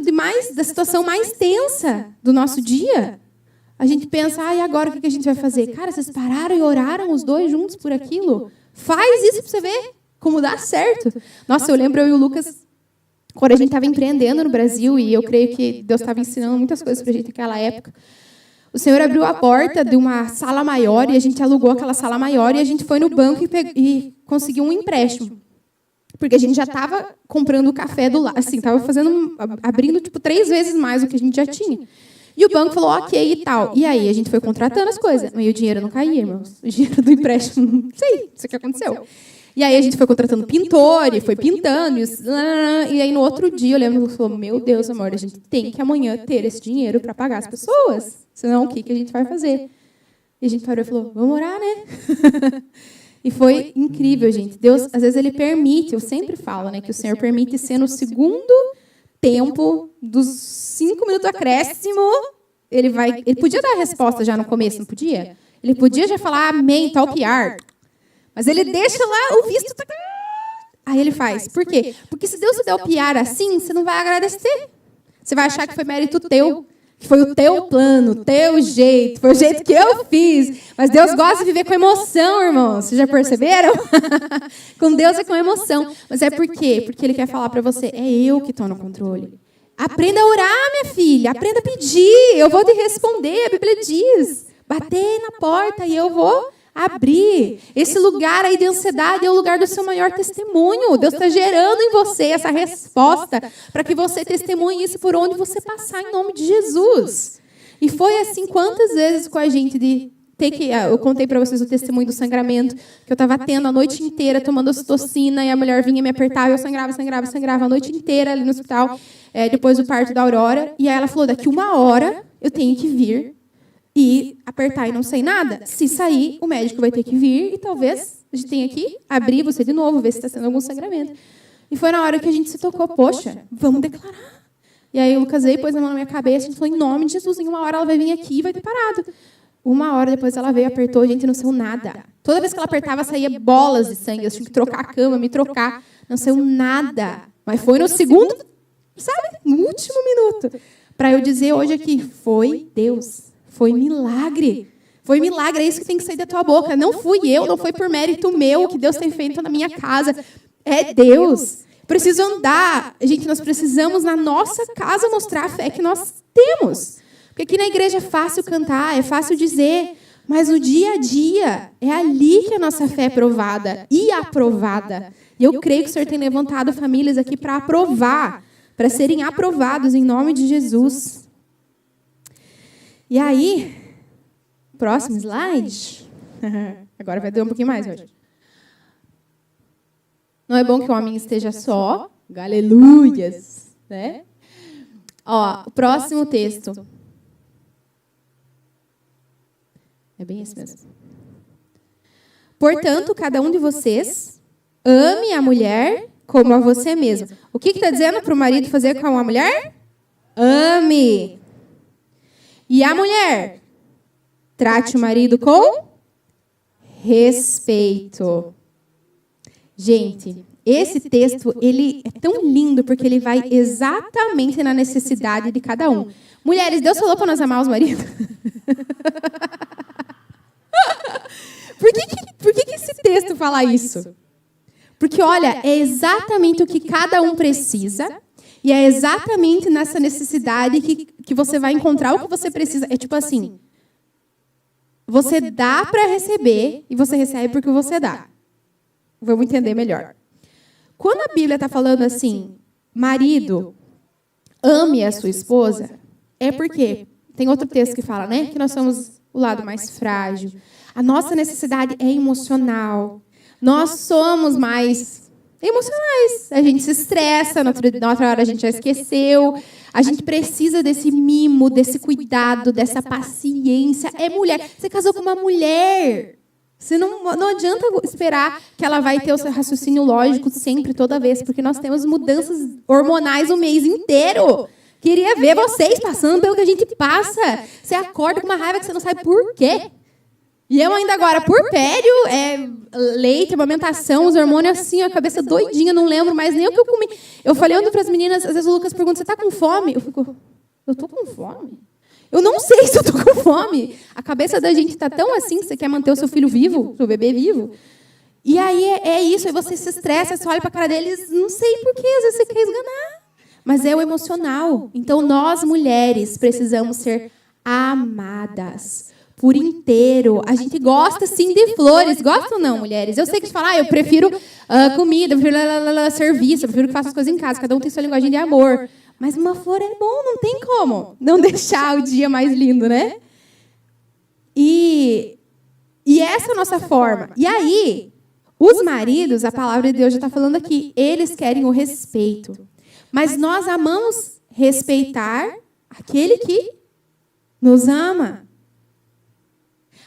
da situação mais tensa do nosso dia, a gente pensa, e agora o que a gente vai fazer? Cara, vocês pararam e oraram os dois juntos por aquilo? Faz isso para você ver como dá certo. Nossa, eu lembro eu e o Lucas, quando a gente estava empreendendo no Brasil, e eu creio que Deus estava ensinando muitas coisas para a gente naquela época. O Senhor abriu a porta de uma sala maior e a gente alugou aquela sala maior e a gente foi no banco e conseguiu um empréstimo. Porque a gente já estava comprando o café do lado, assim, estava abrindo tipo 3 vezes mais do que a gente já tinha. E o banco falou, ok e tal. E aí a gente foi contratando as coisas. Mas o dinheiro não caía, irmãos. O dinheiro do empréstimo, não sei, isso que aconteceu. E aí a gente foi contratando pintor, e foi pintando. E aí no outro dia eu lembro que ele falou, meu Deus, amor, a gente tem que amanhã ter esse dinheiro para pagar as pessoas. Senão o que a gente vai fazer? E a gente parou e falou, vamos orar, né? E foi incrível, gente. Deus, às vezes, Ele permite, eu sempre falo, né, que o Senhor permite ser no segundo tempo dos 5 minutos acréscimo. Ele podia dar a resposta já no começo, não podia? Ele podia já falar amém, talquear. Mas ele deixa lá o visto. Aí ele faz. Por quê? Porque se Deus te der o piar assim, você não vai agradecer. Você vai achar que foi mérito teu. Que foi o teu plano, o teu jeito, foi o jeito que eu fiz. Mas Deus gosta de viver com emoção, irmãos. Vocês já perceberam? Com Deus é com emoção. Mas é por quê? Porque Ele quer falar para você, é eu que estou no controle. Aprenda a orar, minha filha. Aprenda a pedir. Eu vou te responder. A Bíblia diz, bater na porta e eu vou abrir. Esse lugar aí de ansiedade é o lugar do seu maior testemunho. Deus está gerando em você essa resposta para que você testemunhe isso por onde você passar em nome de Jesus. E foi assim quantas vezes com a gente de ter que... Eu contei para vocês o testemunho do sangramento que eu estava tendo a noite inteira tomando ocitocina e a mulher vinha me apertar e eu sangrava a noite inteira ali no hospital, depois do parto da Aurora. E aí ela falou, daqui 1 hora eu tenho que vir e apertar e não sei nada. Se sair, o médico vai ter que vir e talvez a gente tenha que abrir você de novo, ver se está sendo algum sangramento. E foi na hora que a gente se tocou, poxa, vamos declarar. E aí o Lucas veio, pôs a mão na minha cabeça, a gente falou, em nome de Jesus, em 1 hora ela vai vir aqui e vai ter parado. 1 hora depois ela veio, apertou, a gente não saiu nada. Toda vez que ela apertava, saía bolas de sangue, eu tinha que trocar a cama, me trocar, não saiu nada. Mas foi no segundo, sabe, no último minuto. Para eu dizer hoje aqui, foi Deus. Foi milagre. Foi milagre, é isso que tem que sair da tua boca. Não fui eu, não foi por mérito meu que Deus tem feito na minha casa. É Deus. Preciso andar. Gente, nós precisamos, na nossa casa, mostrar a fé que nós temos. Porque aqui na igreja é fácil cantar, é fácil dizer, mas no dia a dia, é ali que a nossa fé é provada e aprovada. E eu creio que o Senhor tem levantado famílias aqui para aprovar, para serem aprovados em nome de Jesus. E aí, próximo slide. Agora vai doer um pouquinho mais hoje. Não é bom que o homem esteja só. Aleluias. Né? Ó, o próximo texto. É bem esse mesmo. Portanto, cada um de vocês ame a mulher como a você mesmo. O que está dizendo para o marido fazer com a mulher? Ame. E a mulher? Trate o marido com respeito. Gente, esse texto ele é tão lindo porque ele vai exatamente na necessidade de cada um. Mulheres, Deus falou para nós amar os maridos? Por que esse texto fala isso? Porque, olha, é exatamente o que cada um precisa. E é exatamente nessa necessidade que você vai encontrar o que você precisa. É tipo assim, você dá para receber e você recebe porque você dá. Vamos entender melhor. Quando a Bíblia está falando assim, marido, ame a sua esposa, é porque tem outro texto que fala, né, que nós somos o lado mais frágil. A nossa necessidade é emocional. Nós somos mais emocionais. A gente se estressa, na outra hora a gente já esqueceu. A gente precisa desse mimo, desse cuidado, dessa paciência. É mulher. Você casou com uma mulher. Você não adianta esperar que ela vai ter o seu raciocínio lógico sempre, toda vez, porque nós temos mudanças hormonais o mês inteiro. Queria ver vocês passando pelo que a gente passa. Você acorda com uma raiva que você não sabe por quê. E eu ainda agora, puerpério, leite, amamentação, os hormônios assim, a cabeça doidinha, não lembro mais nem o que eu comi. Eu falei para as meninas, às vezes o Lucas pergunta, você está com fome? Eu fico, eu estou com fome? Eu não sei se eu estou com fome. A cabeça da gente está tão assim que você quer manter o seu filho vivo, seu bebê vivo. E aí é isso, aí você se estressa, você olha para a cara deles, não sei por quê, às vezes você quer esganar. Mas é o emocional. Então, nós, mulheres, precisamos ser amadas por inteiro. A gente gosta, sim, de flores. Gostam ou não, mulheres? Eu sei que a gente fala, eu prefiro comida, eu prefiro serviço, eu prefiro que faça as coisas em casa. Cada um tem sua linguagem de amor. Mas uma flor é bom, não tem como não deixar o dia mais lindo, né? E essa é a nossa forma. E aí, os maridos, a palavra de Deus já está falando aqui, eles querem o respeito. Mas nós amamos respeitar aquele que nos ama.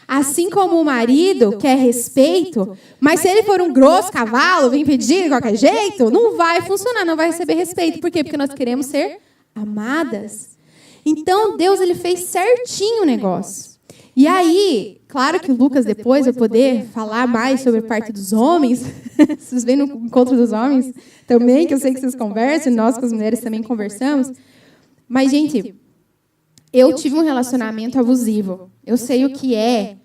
Assim como o marido quer respeito, mas se ele for um grosso cavalo, vir pedir de qualquer jeito, não vai funcionar, não vai receber respeito. Por quê? Porque nós queremos ser amadas. Então, Deus ele fez certinho o negócio. E aí, claro que o Lucas depois vai poder falar mais sobre a parte dos homens. Vocês vêm no encontro dos homens também, que eu sei que vocês conversam, nós com as mulheres também conversamos. Mas, gente, eu tive um relacionamento abusivo. Eu sei o que é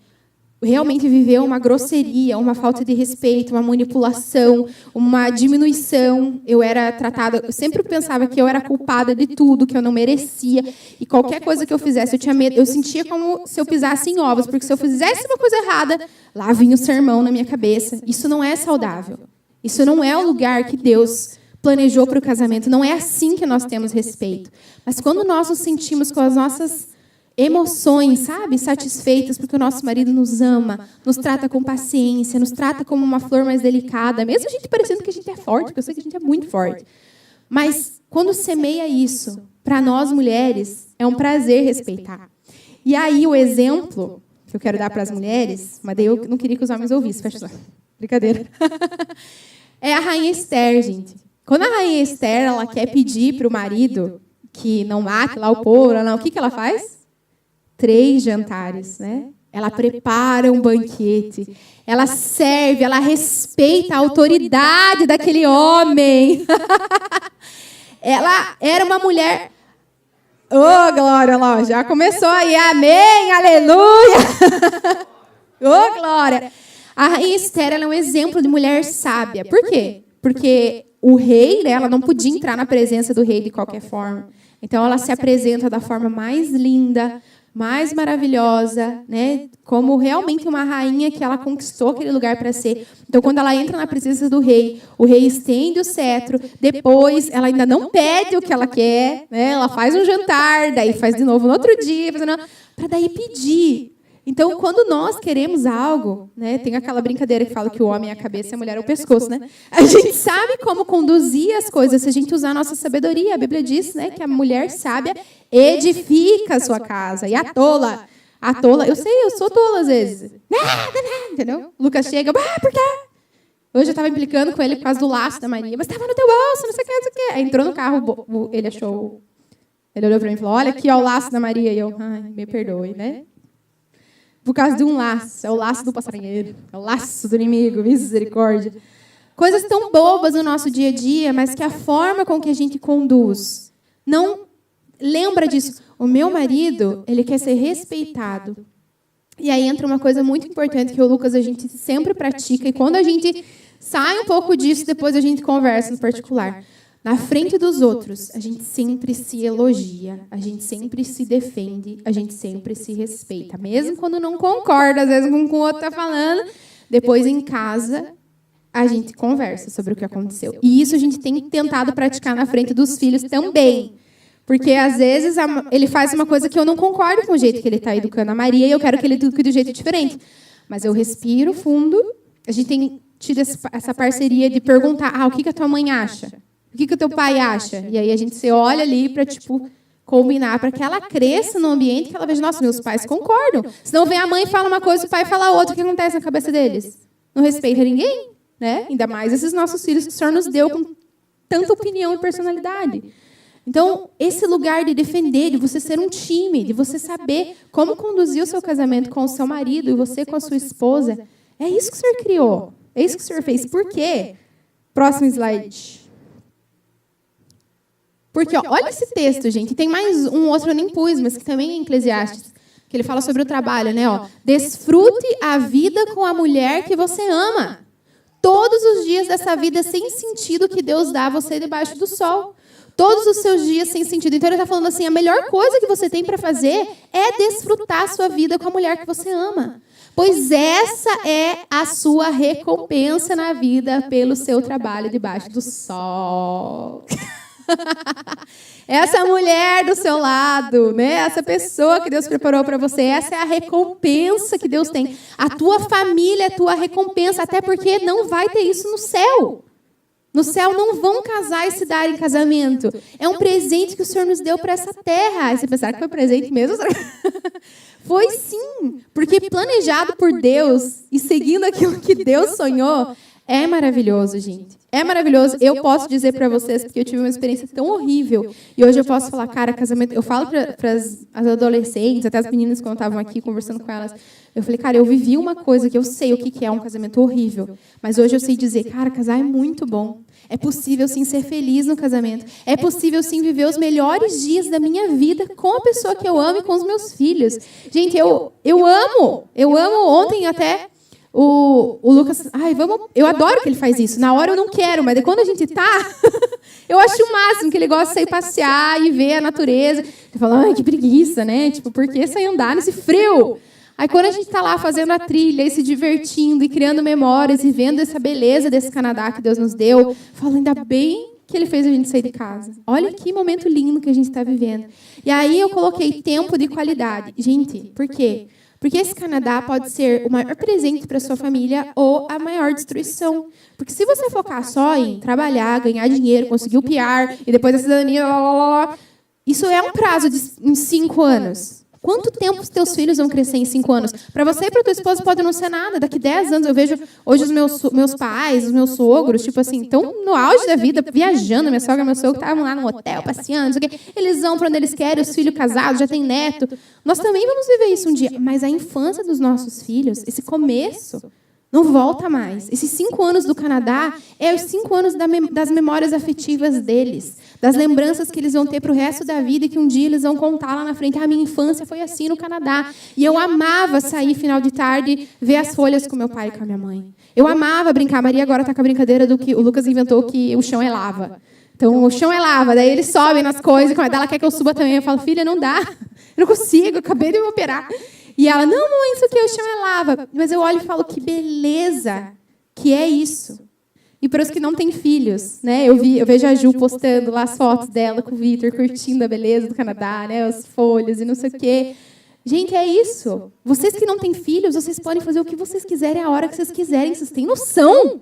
realmente viver uma grosseria, uma falta de respeito, uma manipulação, uma diminuição. Eu era tratada, eu sempre pensava que eu era culpada de tudo, que eu não merecia. E qualquer coisa que eu fizesse, eu tinha medo, eu sentia como se eu pisasse em ovos, porque se eu fizesse uma coisa errada, lá vinha o sermão na minha cabeça. Isso não é saudável. Isso não é o lugar que Deus planejou para o casamento. Não é assim que nós temos respeito. Mas quando nós nos sentimos com as nossas emoções, sabe, satisfeitas, porque o nosso marido nos ama, nos trata com paciência, nos trata como uma flor mais delicada, mesmo a gente parecendo que a gente é forte, porque eu sei que a gente é muito forte. Mas quando semeia isso, para nós mulheres, é um prazer respeitar. E aí o exemplo que eu quero dar para as mulheres, mas daí eu não queria que os homens ouvissem, fecha só. Brincadeira. É a rainha Esther, gente. Quando a rainha Esther ela quer pedir para o marido que não mate lá o povo, não, o que ela faz? 3 jantares, né? Ela prepara um banquete, ela serve, ela respeita a autoridade daquele homem. Ela era uma mulher... Oh, glória, lá, já começou aí, amém, aleluia. Oh, glória. A rainha Esther ela é um exemplo de mulher sábia. Por quê? Porque o rei, né, ela não podia entrar na presença do rei de qualquer forma. Então, ela se apresenta da forma mais linda, mais maravilhosa, né? Como realmente uma rainha que ela conquistou aquele lugar para ser. Então, quando ela entra na presença do rei, o rei estende o cetro, depois ela ainda não pede o que ela quer, né? Ela faz um jantar, daí faz de novo no outro dia, para daí pedir. Então, quando nós queremos algo, né, tem aquela brincadeira que fala que o homem é a cabeça e a mulher é o pescoço, né? A gente sabe como conduzir as coisas se a gente usar a nossa sabedoria. A Bíblia diz, né, que a mulher sábia edifica a sua casa. E a tola, eu sei, eu sou tola às vezes. Entendeu? Lucas chega, por quê? Hoje eu estava implicando com ele por causa do laço da Maria. Mas estava no teu bolso, não sei o que, não sei o que. Aí entrou no carro, ele achou... Ele olhou para mim e falou, olha aqui, ó, o laço da Maria. E eu, ai, me perdoe, né? Por causa de um laço. É o laço do passarinheiro. É o laço do inimigo. Misericórdia. Coisas tão bobas no nosso dia a dia, mas que a forma com que a gente conduz não lembra disso. O meu marido, ele quer ser respeitado. E aí entra uma coisa muito importante que o Lucas a gente sempre pratica. E quando a gente sai um pouco disso, depois a gente conversa no particular. Na frente dos outros, a gente sempre se elogia, a gente sempre se defende, a gente sempre se respeita. Mesmo quando não concorda, às vezes, com o que o outro está falando, depois em casa, a gente conversa sobre o que aconteceu. E isso a gente tem tentado praticar na frente dos filhos também. Porque, às vezes, ele faz uma coisa que eu não concordo com o jeito que ele está educando a Maria e eu quero que ele eduque de um jeito diferente. Mas eu respiro fundo, a gente tem tido essa parceria de perguntar, o que a tua mãe acha? O que o teu pai acha? E aí a gente se olha ali para, combinar para que ela cresça no ambiente que ela veja, nossa, meus pais concordam. Senão vem a mãe e fala uma coisa, o pai fala outra, o que acontece na cabeça deles? Não respeita ninguém, né? Ainda mais esses nossos filhos que o Senhor nos deu com tanta opinião e personalidade. Então, esse lugar de defender, de você ser um time, de você saber como conduzir o seu casamento com o seu marido e você com a sua esposa, é isso que o Senhor criou. É isso que o Senhor fez. Por quê? Próximo slide. Porque, olha esse texto, gente. Tem mais um outro, eu nem pus, mas que também é em Eclesiastes, que ele fala sobre o trabalho, né? Desfrute a vida com a mulher que você ama. Todos os dias dessa vida sem sentido que Deus dá a você debaixo do sol. Todos os seus dias sem sentido. Então, ele está falando assim, a melhor coisa que você tem para fazer é desfrutar a sua vida com a mulher que você ama. Pois essa é a sua recompensa na vida pelo seu trabalho debaixo do sol. Essa mulher do seu lado, né? Essa pessoa que Deus preparou para você, essa é a recompensa que Deus tem. A tua família é a tua recompensa, até porque não vai ter isso no céu. No céu não vão casar e se dar em casamento. É um presente que o Senhor nos deu para essa terra. E você pensar que foi presente mesmo? Foi sim, porque planejado por Deus e seguindo aquilo que Deus sonhou, é maravilhoso, gente. É maravilhoso. Eu posso dizer para vocês, porque eu tive uma experiência tão horrível. E hoje eu posso falar, cara, casamento... Eu falo para as adolescentes, até as meninas quando estavam aqui conversando com elas. Eu falei, cara, eu vivi uma coisa que eu sei o que é um casamento horrível. Mas hoje eu sei dizer, cara, casar é muito bom. É possível, sim, ser feliz no casamento. É possível, sim, viver os melhores dias da minha vida com a pessoa que eu amo e com os meus filhos. Gente, eu amo. Eu amo ontem até... O Lucas, eu adoro que ele faz isso. Na hora eu não quero, mas quando a gente tá, eu acho o máximo que ele gosta de sair passear e ver a natureza. Ele fala, que preguiça, né? Por que sair andar nesse frio? Aí quando a gente tá lá fazendo a trilha e se divertindo e criando memórias e vendo essa beleza desse Canadá que Deus nos deu, falo, ainda bem que ele fez a gente sair de casa. Olha que momento lindo que a gente está vivendo. E aí eu coloquei tempo de qualidade. Gente, por quê? Porque esse Canadá pode ser o maior presente para a sua família ou a maior destruição. Porque se você focar só em trabalhar, ganhar dinheiro, conseguir o PR e depois a cidadania, isso é um prazo em 5 anos. Quanto tempo os teus filhos vão crescer em 5 anos? Para você e para tua esposa pode não ser nada. Daqui 10 anos eu vejo hoje os meus pais, os meus sogros, estão no auge da vida, viajando. Minha sogra e meu sogro estavam lá no hotel, passeando, não sei o quê. Eles vão para onde eles querem, os filhos casados, já têm neto. Nós também vamos viver isso um dia. Mas a infância dos nossos filhos, esse começo, não volta mais. Esses 5 anos do Canadá é os 5 anos das memórias afetivas deles, das lembranças que eles vão ter para o resto da vida e que um dia eles vão contar lá na frente. A minha infância foi assim no Canadá. E eu amava sair final de tarde, ver as folhas com meu pai e com a minha mãe. Eu amava brincar. A Maria agora está com a brincadeira do que o Lucas inventou, que o chão é lava. Então, o chão é lava. Daí eles sobem nas coisas. E ela quer que eu suba também. Eu falo, filha, não dá. Eu não consigo, eu acabei de me operar. E ela, não, mãe, isso aqui, o chão é lava. Mas eu olho e falo, que beleza que é isso. E para os que não têm filhos, né? Eu vejo a Ju postando lá as fotos dela com o Vitor, curtindo a beleza do Canadá, né? As folhas e não sei o quê. Gente, é isso. Vocês que não têm filhos, vocês podem fazer o que vocês quiserem a hora que vocês quiserem. Vocês têm noção?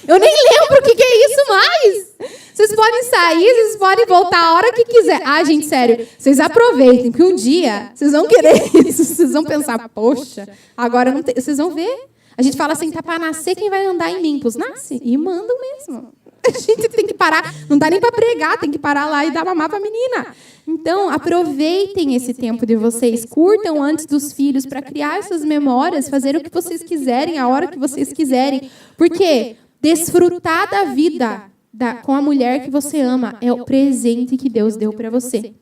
Eu nem lembro o que é isso mais. Vocês podem sair, vocês podem voltar a hora que quiser. Gente, sério, vocês aproveitem, que um dia vocês vão querer isso. Vocês vão pensar, poxa, agora não tem. Vocês vão ver. A gente fala assim, tá para nascer quem vai andar em mim. Pois nasce e mandam mesmo. A gente tem que parar, não dá nem para pregar, tem que parar lá e dar mamar para a menina. Então, aproveitem esse tempo de vocês, curtam antes dos filhos para criar essas memórias, fazer o que vocês quiserem, a hora que vocês quiserem. Porque desfrutar da vida com a mulher que você ama é o presente que Deus deu para você.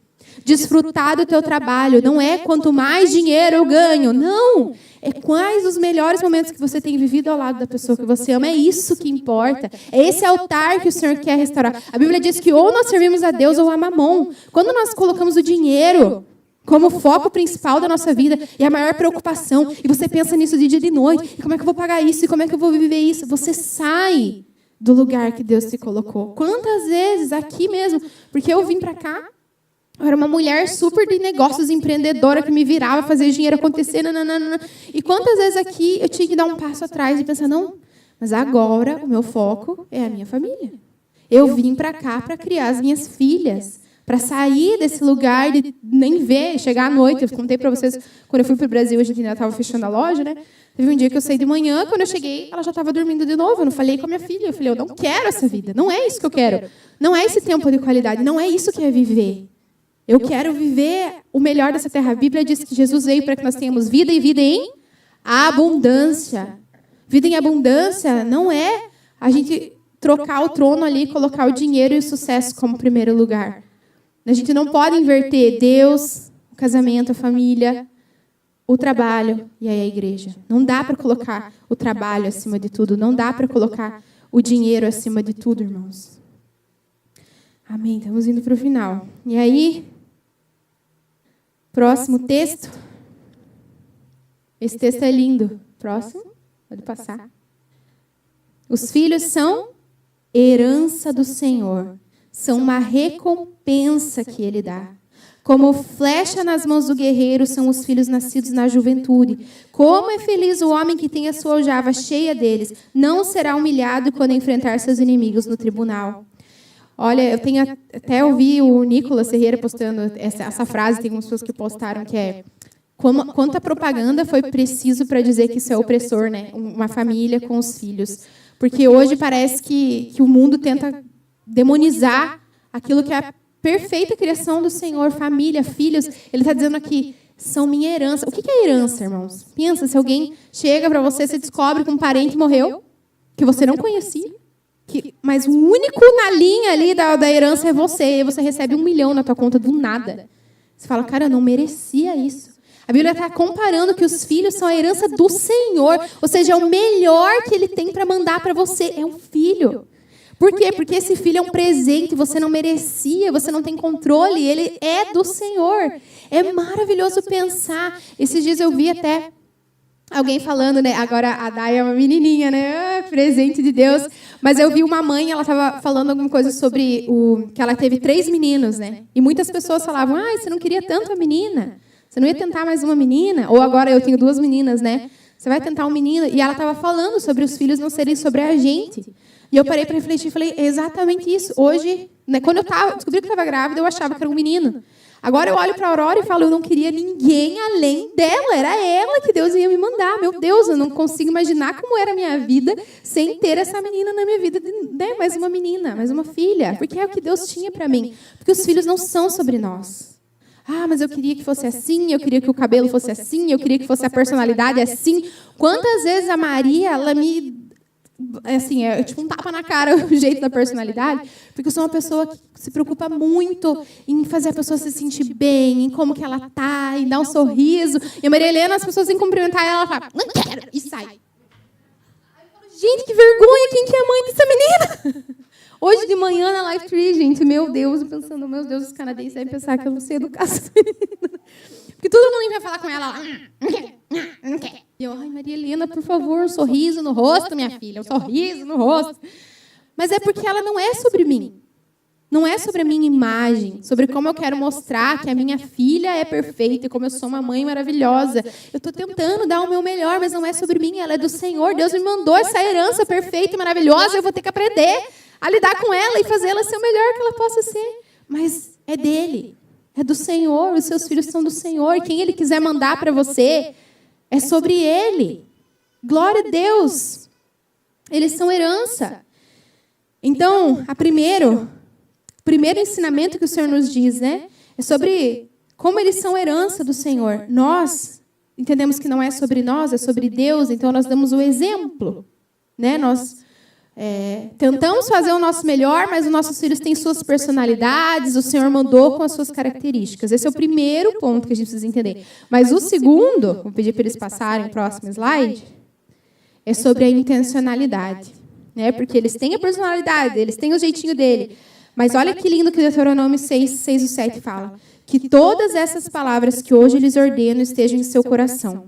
Desfrutar do teu trabalho não é quanto mais dinheiro eu ganho, não. É quais os melhores momentos que você tem vivido ao lado da pessoa que você ama. É isso que importa. É esse altar que o Senhor quer restaurar. A Bíblia diz que ou nós servimos a Deus ou a Mamon. Quando nós colocamos o dinheiro como foco principal da nossa vida e a maior preocupação, e você pensa nisso de dia e de noite, e como é que eu vou pagar isso, e como é que eu vou viver isso, você sai do lugar que Deus te colocou. Quantas vezes aqui mesmo, porque eu vim para cá, Eu era uma mulher super de negócios, empreendedora, que me virava, fazia dinheiro acontecer. Nananana. E quantas vezes aqui eu tinha que dar um passo atrás e pensar, não, mas agora o meu foco é a minha família. Eu vim para cá para criar as minhas filhas, para sair desse lugar de nem ver, chegar à noite. Eu contei para vocês, quando eu fui para o Brasil, a gente ainda estava fechando a loja, né? Teve um dia que eu saí de manhã, quando eu cheguei, ela já estava dormindo de novo. Eu não falei com a minha filha. Eu falei, eu não quero essa vida. Não é isso que eu quero. Não é esse tempo de qualidade. Não é isso que é viver. Eu quero viver o melhor dessa terra. A Bíblia diz que Jesus veio para que nós tenhamos vida e vida em abundância. Vida em abundância não é a gente trocar o trono ali e colocar o dinheiro e o sucesso como primeiro lugar. A gente não pode inverter Deus, o casamento, a família, o trabalho e aí a igreja. Não dá para colocar o trabalho acima de tudo. Não dá para colocar o dinheiro acima de tudo, irmãos. Amém. Estamos indo para o final. E aí, próximo texto. Esse texto é lindo. Próximo. Pode passar. Os filhos são herança do Senhor. São uma recompensa que Ele dá. Como flecha nas mãos do guerreiro são os filhos nascidos na juventude. Como é feliz o homem que tem a sua aljava cheia deles. Não será humilhado quando enfrentar seus inimigos no tribunal. Olha, eu tenho até ouvi o Nicolas Ferreira postando essa frase, tem algumas pessoas que postaram, que é quanta propaganda foi preciso para dizer que isso é opressor, né? Uma família com os filhos. Porque hoje parece que o mundo tenta demonizar aquilo que é a perfeita criação do Senhor, família, filhos. Ele está dizendo aqui, são minha herança. O que é herança, irmãos? Pensa, se alguém chega para você, você descobre que um parente morreu, que você não conhecia, mas o único na linha ali da herança é você, e você recebe 1 milhão na tua conta do nada. Você fala, cara, eu não merecia isso. A Bíblia está comparando que os filhos são a herança do Senhor, ou seja, é o melhor que Ele tem para mandar para você, é um filho. Por quê? Porque esse filho é um presente, você não merecia, você não tem controle, ele é do Senhor. É maravilhoso pensar. Esses dias eu vi até alguém falando, né? Agora a Day é uma menininha, né? Presente de Deus. Mas eu vi uma mãe, ela estava falando alguma coisa sobre que ela teve 3 meninos, né? E muitas pessoas falavam, você não queria tanto a menina? Você não ia tentar mais uma menina? Ou agora eu tenho 2 meninas, né? Você vai tentar um menino? E ela estava falando sobre os filhos não serem sobre a gente. E eu parei para refletir e falei, é exatamente isso. Hoje, né, quando eu descobri que estava grávida, eu achava que era um menino. Agora eu olho para a Aurora e falo, eu não queria ninguém além dela. Era ela que Deus ia me mandar. Meu Deus, eu não consigo imaginar como era a minha vida sem ter essa menina na minha vida. Né? Mais uma menina, mais uma filha. Porque é o que Deus tinha para mim. Porque os filhos não são sobre nós. Mas eu queria que fosse assim, eu queria que o cabelo fosse assim, eu queria que fosse a personalidade assim. Quantas vezes a Maria, ela me... assim, é tipo um tapa na cara o jeito da personalidade, porque eu sou uma pessoa que se preocupa muito em fazer a pessoa se sentir bem, em como que ela tá, em dar um sorriso. E a Maria Helena, as pessoas vêm cumprimentar ela, ela fala, não quero, e sai. Gente, que vergonha, quem que é a mãe dessa menina? Hoje de manhã na Live Tree, gente, meu Deus, pensando, meu Deus, os canadenses devem pensar que eu não sei educar essa menina. Porque todo mundo vai falar com ela, não quer. E eu, Maria Helena, por favor, um sorriso no rosto, minha filha, um sorriso no rosto. Mas é porque ela não é sobre mim. Não é sobre a minha imagem, sobre como eu quero mostrar que a minha filha é perfeita e como eu sou uma mãe maravilhosa. Eu estou tentando dar o meu melhor, mas não é sobre mim, ela é do Senhor. Deus me mandou essa herança perfeita e maravilhosa, eu vou ter que aprender a lidar com ela e fazer ela ser o melhor que ela possa ser. Mas é dele, é do Senhor, os seus filhos são do Senhor. Quem Ele quiser mandar para você é sobre Ele. Glória a Deus. Eles são herança. Então, o primeiro ensinamento que o Senhor nos diz, né, é sobre como eles são herança do Senhor. Nós entendemos que não é sobre nós, é sobre Deus, então nós damos o exemplo. Né? Nós tentamos fazer o nosso melhor, mas os nossos filhos têm suas personalidades, o Senhor mandou com as suas características. Esse é o primeiro ponto que a gente precisa entender. Mas o segundo, vou pedir para eles passarem o próximo slide, é sobre a intencionalidade. Né? Porque eles têm a personalidade, eles têm o jeitinho dele. Mas olha que lindo que Deuteronômio 6 e 7 fala. Que todas essas palavras que hoje lhes ordeno estejam em seu coração.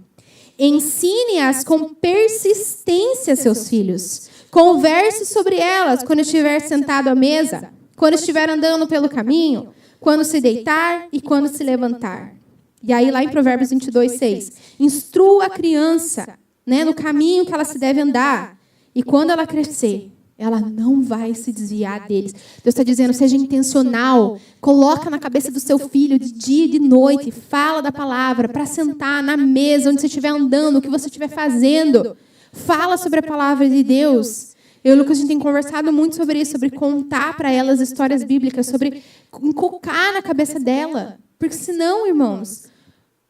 Ensine-as com persistência a seus filhos. Converse sobre elas quando estiver sentado à mesa, quando estiver andando pelo caminho, quando se deitar e quando se levantar. E aí, lá em Provérbios 22:6, instrua a criança, né, no caminho que ela se deve andar. E quando ela crescer, ela não vai se desviar deles. Deus está dizendo, seja intencional. Coloca na cabeça do seu filho de dia e de noite. Fala da palavra para sentar na mesa, onde você estiver andando, o que você estiver fazendo. Fala sobre a palavra de Deus. Eu e o Lucas, a gente tem conversado muito sobre isso, sobre contar para elas histórias bíblicas, sobre inculcar na cabeça dela. Porque senão, irmãos,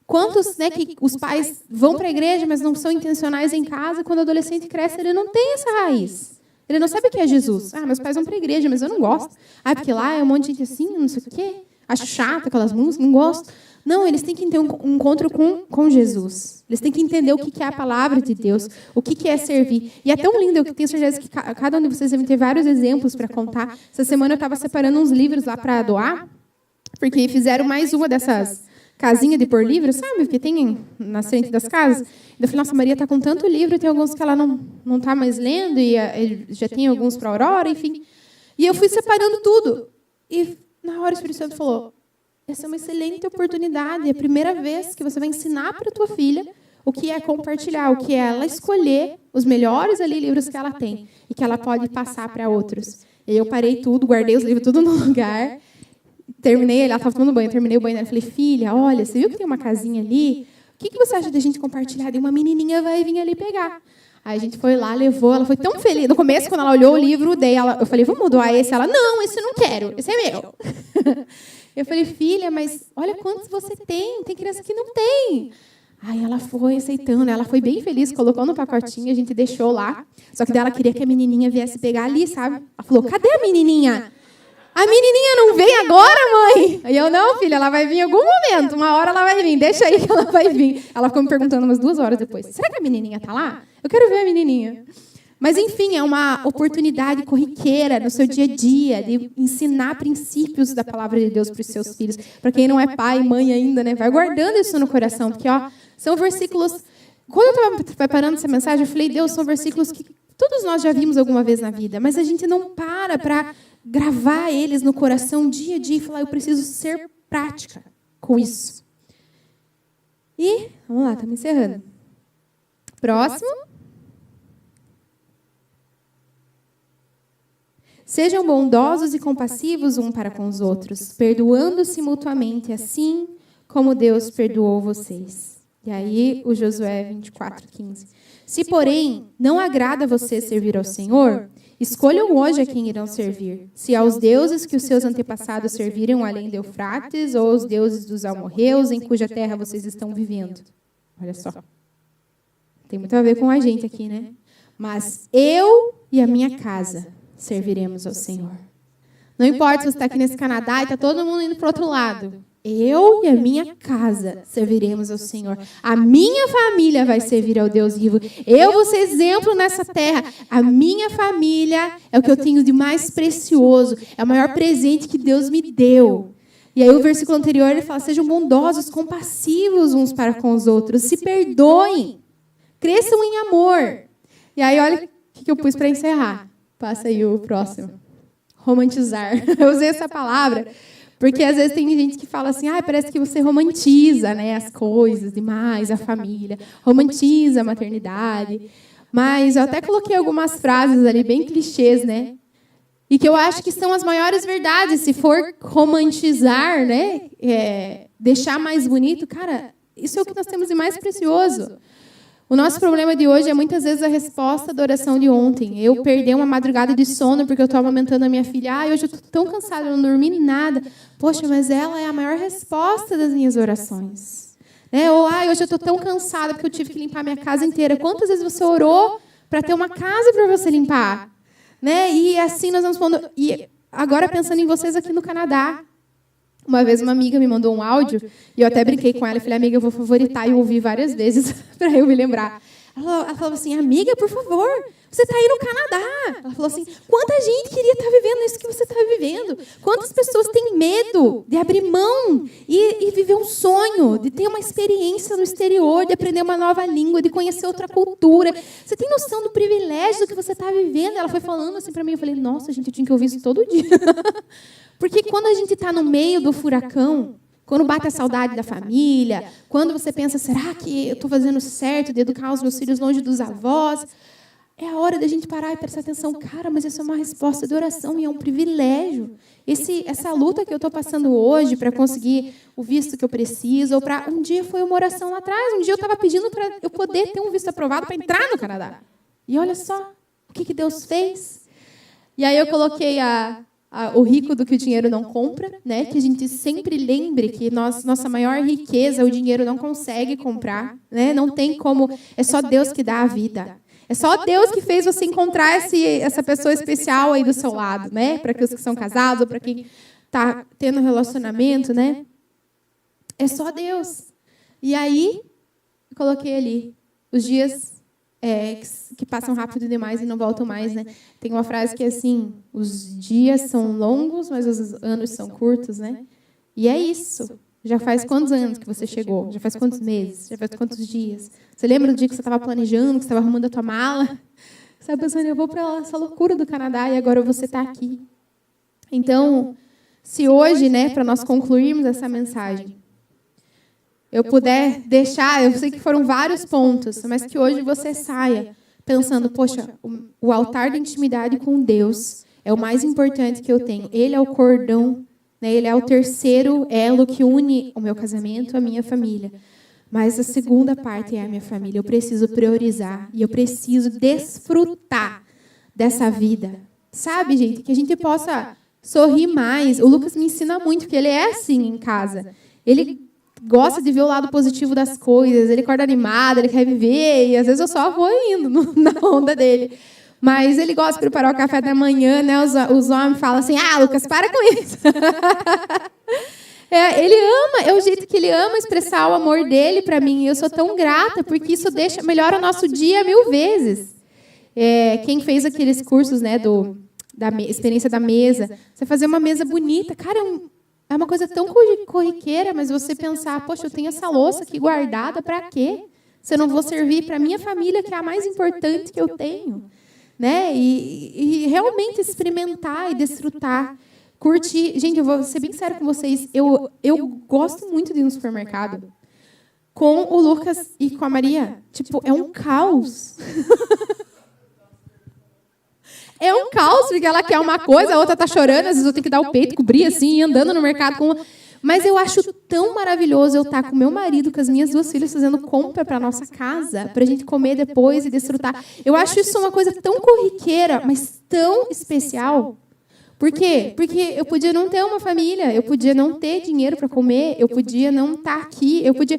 quantos, né, que os pais vão para a igreja, mas não são intencionais em casa, quando o adolescente cresce, ele não tem essa raiz. Ele não sabe o que é Jesus. Meus pais vão para a igreja, mas eu não gosto. Porque lá é um monte de gente assim, não sei o quê. Acho chato aquelas músicas, não gosto. Não, eles têm que ter um encontro com Jesus. Eles têm que entender o que é a palavra de Deus, o que é servir. E é tão lindo, eu tenho certeza que cada um de vocês deve ter vários exemplos para contar. Essa semana eu estava separando uns livros lá para doar, porque fizeram mais uma dessas casinhas de pôr livros, sabe? Que tem na frente das casas. Eu falei, nossa, Maria está com tanto livro, tem alguns que ela não está mais lendo, e já tem alguns para a Aurora, enfim. E eu fui separando tudo. E na hora o Espírito Santo falou, essa é uma excelente oportunidade, é a primeira vez que você vai ensinar para a tua filha o que é compartilhar, o que é ela escolher os melhores ali livros que ela tem e que ela pode passar para outros. E aí eu parei tudo, guardei os livros tudo no lugar, terminei, ela estava tomando banho, terminei o banho, eu falei, filha, olha, você viu que tem uma casinha ali? O que você acha da gente compartilhar? E uma menininha vai vir ali pegar. Aí a gente foi lá, levou, ela foi tão feliz. No começo, quando ela olhou o livro, eu falei, vamos doar esse? Ela, não, esse eu não quero, esse é meu. Eu falei, filha, mas olha quantos você tem criança que não tem. Aí ela foi aceitando, ela foi bem feliz, colocou no pacotinho, a gente deixou lá. Só que daí ela queria que a menininha viesse pegar ali, sabe? Ela falou, cadê a menininha? A menininha não vem agora, mãe? Aí eu, não, filha, ela vai vir em algum momento. Uma hora ela vai vir, deixa aí que ela vai vir. Ela ficou me perguntando umas 2 horas depois, será que a menininha está lá? Eu quero ver a menininha. Mas, enfim, é uma oportunidade corriqueira no seu dia a dia de ensinar princípios da palavra de Deus para os seus filhos. Para quem não é pai e mãe ainda, né, vai guardando isso no coração, porque são versículos... Quando eu estava preparando essa mensagem, eu falei, Deus, são versículos que todos nós já vimos alguma vez na vida, mas a gente não para gravar eles no coração dia a dia e falar, eu preciso ser prática com isso. E, vamos lá, estamos encerrando. Próximo. Sejam bondosos e compassivos um para com os outros, perdoando-se mutuamente, assim como Deus perdoou vocês. E aí, o Josué 24:15. Se, porém, não agrada a você servir ao Senhor, escolham hoje a quem irão servir. Se aos deuses que os seus antepassados serviram além de Eufrates, ou aos deuses dos amorreus, em cuja terra vocês estão vivendo. Olha só. Tem muito a ver com a gente aqui, né? Mas eu e a minha casa serviremos ao Senhor. Não importa se você está aqui nesse Canadá e está todo mundo indo para o outro lado. Eu e a minha casa serviremos ao Senhor. A minha família vai servir ao Deus vivo. Eu vou ser exemplo nessa terra. A minha família é o que eu tenho de mais precioso. É o maior presente que Deus me deu. E aí o versículo anterior ele fala, sejam bondosos, compassivos uns para com os outros. Se perdoem. Cresçam em amor. E aí olha o que eu pus para encerrar. Passa aí o próximo. Romantizar. Eu usei essa palavra porque às vezes tem gente que fala assim, parece que você romantiza, né, as coisas demais, a família, romantiza a maternidade. Mas eu até coloquei algumas frases ali bem clichês, né? E que eu acho que são as maiores verdades. Se for romantizar, né, deixar mais bonito, cara, isso é o que nós temos de mais precioso. O nosso problema de hoje é muitas vezes a resposta da oração de ontem. Eu perdi uma madrugada de sono porque eu estou amamentando a minha filha. Hoje eu estou tão cansada, eu não dormi nada. Poxa, mas ela é a maior resposta das minhas orações. Né? Ou, hoje eu estou tão cansada porque eu tive que limpar a minha casa inteira. Quantas vezes você orou para ter uma casa para você limpar? Né? E assim nós vamos falando. E agora pensando em vocês aqui no Canadá. Uma vez uma amiga me mandou um áudio e eu até brinquei com ela e falei, amiga, eu vou favoritar e ouvir várias vezes para eu me lembrar. Ela Ela falava assim, amiga, por favor, você está aí no Canadá. Ela falou assim, quanta gente queria estar vivendo isso que você está vivendo? Quantas pessoas têm medo de abrir mão e viver um sonho, de ter uma experiência no exterior, de aprender uma nova língua, de conhecer outra cultura? Você tem noção do privilégio do que você está vivendo? Ela foi falando assim para mim, eu falei, nossa, gente, eu tinha que ouvir isso todo dia. Porque quando a gente está no meio do furacão, quando bate a saudade da família, quando você pensa, será que eu estou fazendo certo de educar os meus filhos longe dos avós? É a hora da gente parar e prestar atenção. Cara, mas isso é uma resposta de oração e é um privilégio. Essa luta que eu estou passando hoje para conseguir o visto que eu preciso, ou para um dia foi uma oração lá atrás, um dia eu estava pedindo para eu poder ter um visto aprovado para entrar no Canadá. E olha só o que Deus fez. E aí eu coloquei o rico do que o dinheiro não compra, né? Que a gente sempre lembre que nossa maior riqueza o dinheiro não consegue comprar, né? Não tem como, é só Deus que dá a vida. É só Deus que fez você encontrar essa pessoa especial aí do seu lado, né? Para os que são casados ou para quem está tendo relacionamento, né? É só Deus. E aí, eu coloquei ali os dias que passam rápido demais e não voltam mais, né? Tem uma frase que é assim, os dias são longos, mas os anos são curtos, né? E é isso. Já faz quantos anos que você chegou? Já faz quantos meses? Já faz quantos dias? Você lembra do dia que você estava planejando, que você estava arrumando a tua mala? Você estava pensando, eu vou para essa loucura do Canadá e agora você está aqui. Então, se hoje, né, para nós concluirmos essa mensagem, eu puder deixar, eu sei que foram vários pontos, mas que hoje você saia pensando, poxa, o altar da intimidade com Deus é o mais importante que eu tenho. Ele é o cordão, né? Ele é o terceiro elo que une o meu casamento, a minha família. Mas a segunda parte é a minha família. Eu preciso priorizar e eu preciso desfrutar dessa vida. Sabe, gente? Que a gente possa sorrir mais. O Lucas me ensina muito, porque ele é assim em casa. Ele gosta de ver o lado positivo das coisas, ele acorda animado, ele quer viver, e às vezes eu só vou indo na onda dele. Mas ele gosta de preparar o café da manhã, né? Os homens falam assim, Lucas, para com isso. Ele ama, é o jeito que ele ama expressar o amor dele para mim, e eu sou tão grata, porque isso melhora o nosso dia 1000 vezes. Quem fez aqueles cursos, né, da experiência da mesa, você fazer uma mesa bonita, cara, é uma coisa tão corriqueira, mas você pensar, poxa, eu tenho essa louça aqui guardada, para quê? Se eu não vou servir para a minha família, que é a mais importante que eu tenho. Né? E realmente experimentar e desfrutar, curtir. Gente, eu vou ser bem sério com vocês, eu gosto muito de ir no supermercado com o Lucas e com a Maria. Tipo, é um caos. É um caos, porque ela quer uma coisa, a outra está chorando, às vezes eu tenho que dar o peito, cobrir assim, andando no mercado com... Mas eu acho tão maravilhoso eu estar com meu marido, com as minhas 2 filhas, fazendo compra para a nossa casa, para a gente comer depois e desfrutar. Eu acho isso uma coisa tão corriqueira, mas tão especial. Por quê? Porque eu podia não ter uma família, eu podia não ter dinheiro para comer, eu podia não estar aqui, eu podia...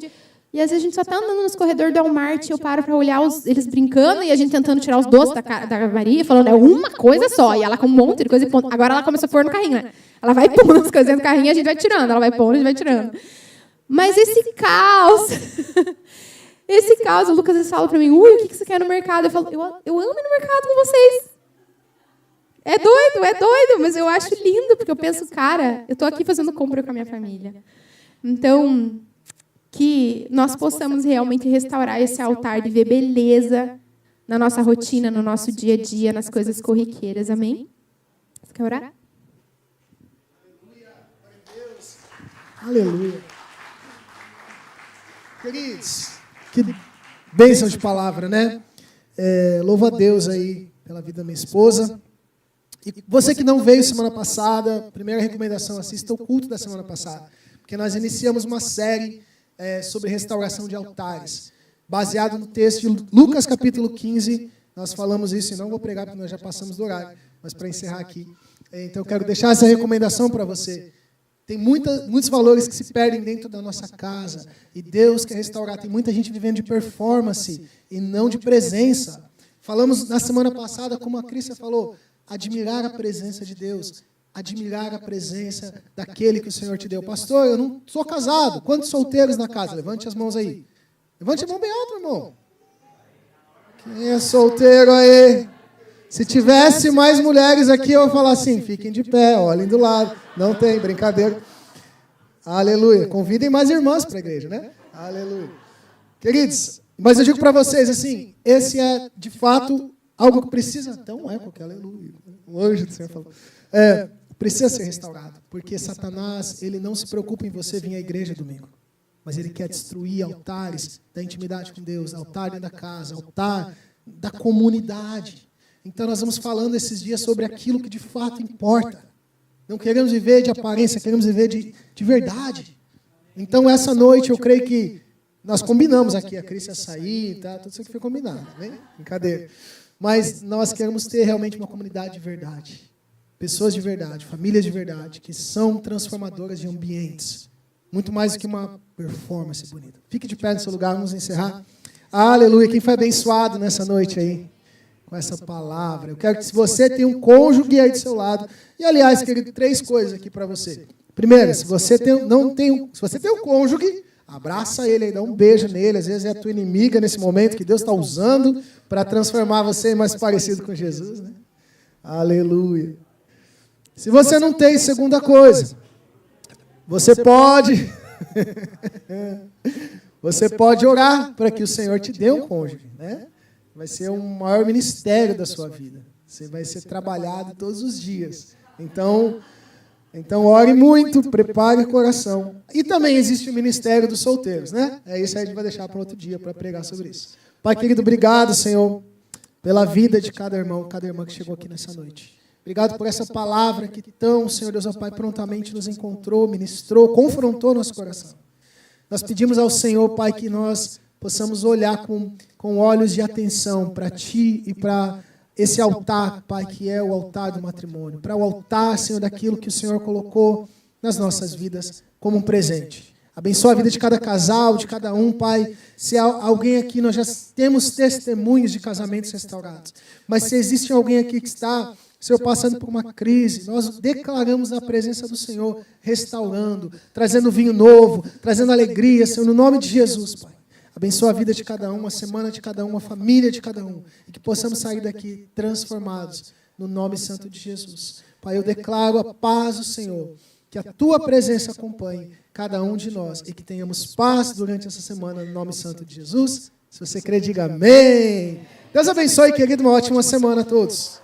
E às vezes a gente só está andando nos corredores do Walmart, eu paro para olhar eles brincando e a gente tentando tirar os doces da Maria, falando, é uma coisa só. E ela com um monte de coisa e pondo. Agora ela começou a pôr no carrinho, né? Ela vai pondo as coisas no carrinho e a gente vai tirando. Ela vai pondo e a gente vai tirando. Mas esse caos... Esse caos, o Lucas fala para mim, o que você quer no mercado? Eu falo, eu amo ir no mercado com vocês. É doido, mas eu acho lindo, porque eu penso, cara, eu estou aqui fazendo compra com a minha família. Então... que nós possamos realmente restaurar esse altar de ver beleza na nossa rotina, no nosso dia a dia, nas coisas corriqueiras. Amém? Você quer orar? Aleluia. Queridos, que bênção de palavra, né? Louvo a Deus aí pela vida da minha esposa. E você que não veio semana passada, primeira recomendação, assista o culto da semana passada. Porque nós iniciamos uma série... sobre restauração de altares, baseado no texto de Lucas capítulo 15, nós falamos isso, e não vou pregar porque nós já passamos do horário, mas para encerrar aqui, então eu quero deixar essa recomendação para você. Tem muitos valores que se perdem dentro da nossa casa, e Deus quer restaurar. Tem muita gente vivendo de performance e não de presença. Falamos na semana passada, como a Cris falou, admirar a presença de Deus, admirar a presença daquele que o Senhor te deu. Pastor, eu não sou casado. Quantos solteiros na casa? Levante as mãos aí. Levante a mão bem alto, irmão. Quem é solteiro aí? Se tivesse mais mulheres aqui, eu ia falar assim, fiquem de pé, olhem do lado. Não tem, brincadeira. Aleluia. Convidem mais irmãs para a igreja, né? Aleluia. Queridos, mas eu digo para vocês assim, esse é, de fato, algo que precisa... Então é qualquer aleluia. O anjo do Senhor falou. Precisa ser restaurado, porque Satanás, ele não se preocupa em você vir à igreja domingo, mas ele quer destruir altares da intimidade com Deus, altar dentro da casa, altar da comunidade. Então nós vamos falando esses dias sobre aquilo que de fato importa. Não queremos viver de aparência, queremos viver de verdade. Então essa noite eu creio que nós combinamos aqui, a Cris ia sair, tá? Tudo isso aqui foi combinado, né? Brincadeira. Mas nós queremos ter realmente uma comunidade de verdade. Pessoas de verdade, famílias de verdade, que são transformadoras de ambientes. Muito mais do que uma performance bonita. Fique de pé no seu lugar, vamos encerrar. Aleluia, quem foi abençoado nessa noite aí? Com essa palavra. Eu quero que se você tem um cônjuge aí do seu lado, e aliás, querido, 3 coisas aqui para você. Primeiro, se você tem um cônjuge, abraça ele aí, dá um beijo nele, às vezes é a tua inimiga nesse momento que Deus está usando para transformar você mais parecido com Jesus, né? Aleluia. Se você não tem, segunda coisa, você pode orar para que o Senhor te dê um cônjuge, né? Vai ser um maior ministério da sua vida. Você vai ser trabalhado todos os dias. Então ore muito, prepare o coração. E também existe o ministério dos solteiros, né? É isso aí, a gente vai deixar para outro dia para pregar sobre isso. Pai querido, obrigado, Senhor, pela vida de cada irmão, cada irmã que chegou aqui nessa noite. Obrigado por essa palavra que tão, Senhor Deus, ó Pai, prontamente nos encontrou, ministrou, confrontou nosso coração. Nós pedimos ao Senhor, Pai, que nós possamos olhar com olhos de atenção para Ti e para esse altar, Pai, que é o altar do matrimônio. Para o altar, Senhor, daquilo que o Senhor colocou nas nossas vidas como um presente. Abençoa a vida de cada casal, de cada um, Pai. Se há alguém aqui, nós já temos testemunhos de casamentos restaurados. Mas se existe alguém aqui que está... Senhor, passando por uma crise, nós declaramos a presença do Senhor, restaurando, trazendo vinho novo, trazendo alegria, Senhor, no nome de Jesus, Pai. Abençoa a vida de cada um, a semana de cada um, a família de cada um, e que possamos sair daqui transformados, no nome santo de Jesus. Pai, eu declaro a paz do Senhor, que a Tua presença acompanhe cada um de nós, e que tenhamos paz durante essa semana, no nome santo de Jesus. Se você crê, diga amém. Deus abençoe, querido, uma ótima semana a todos.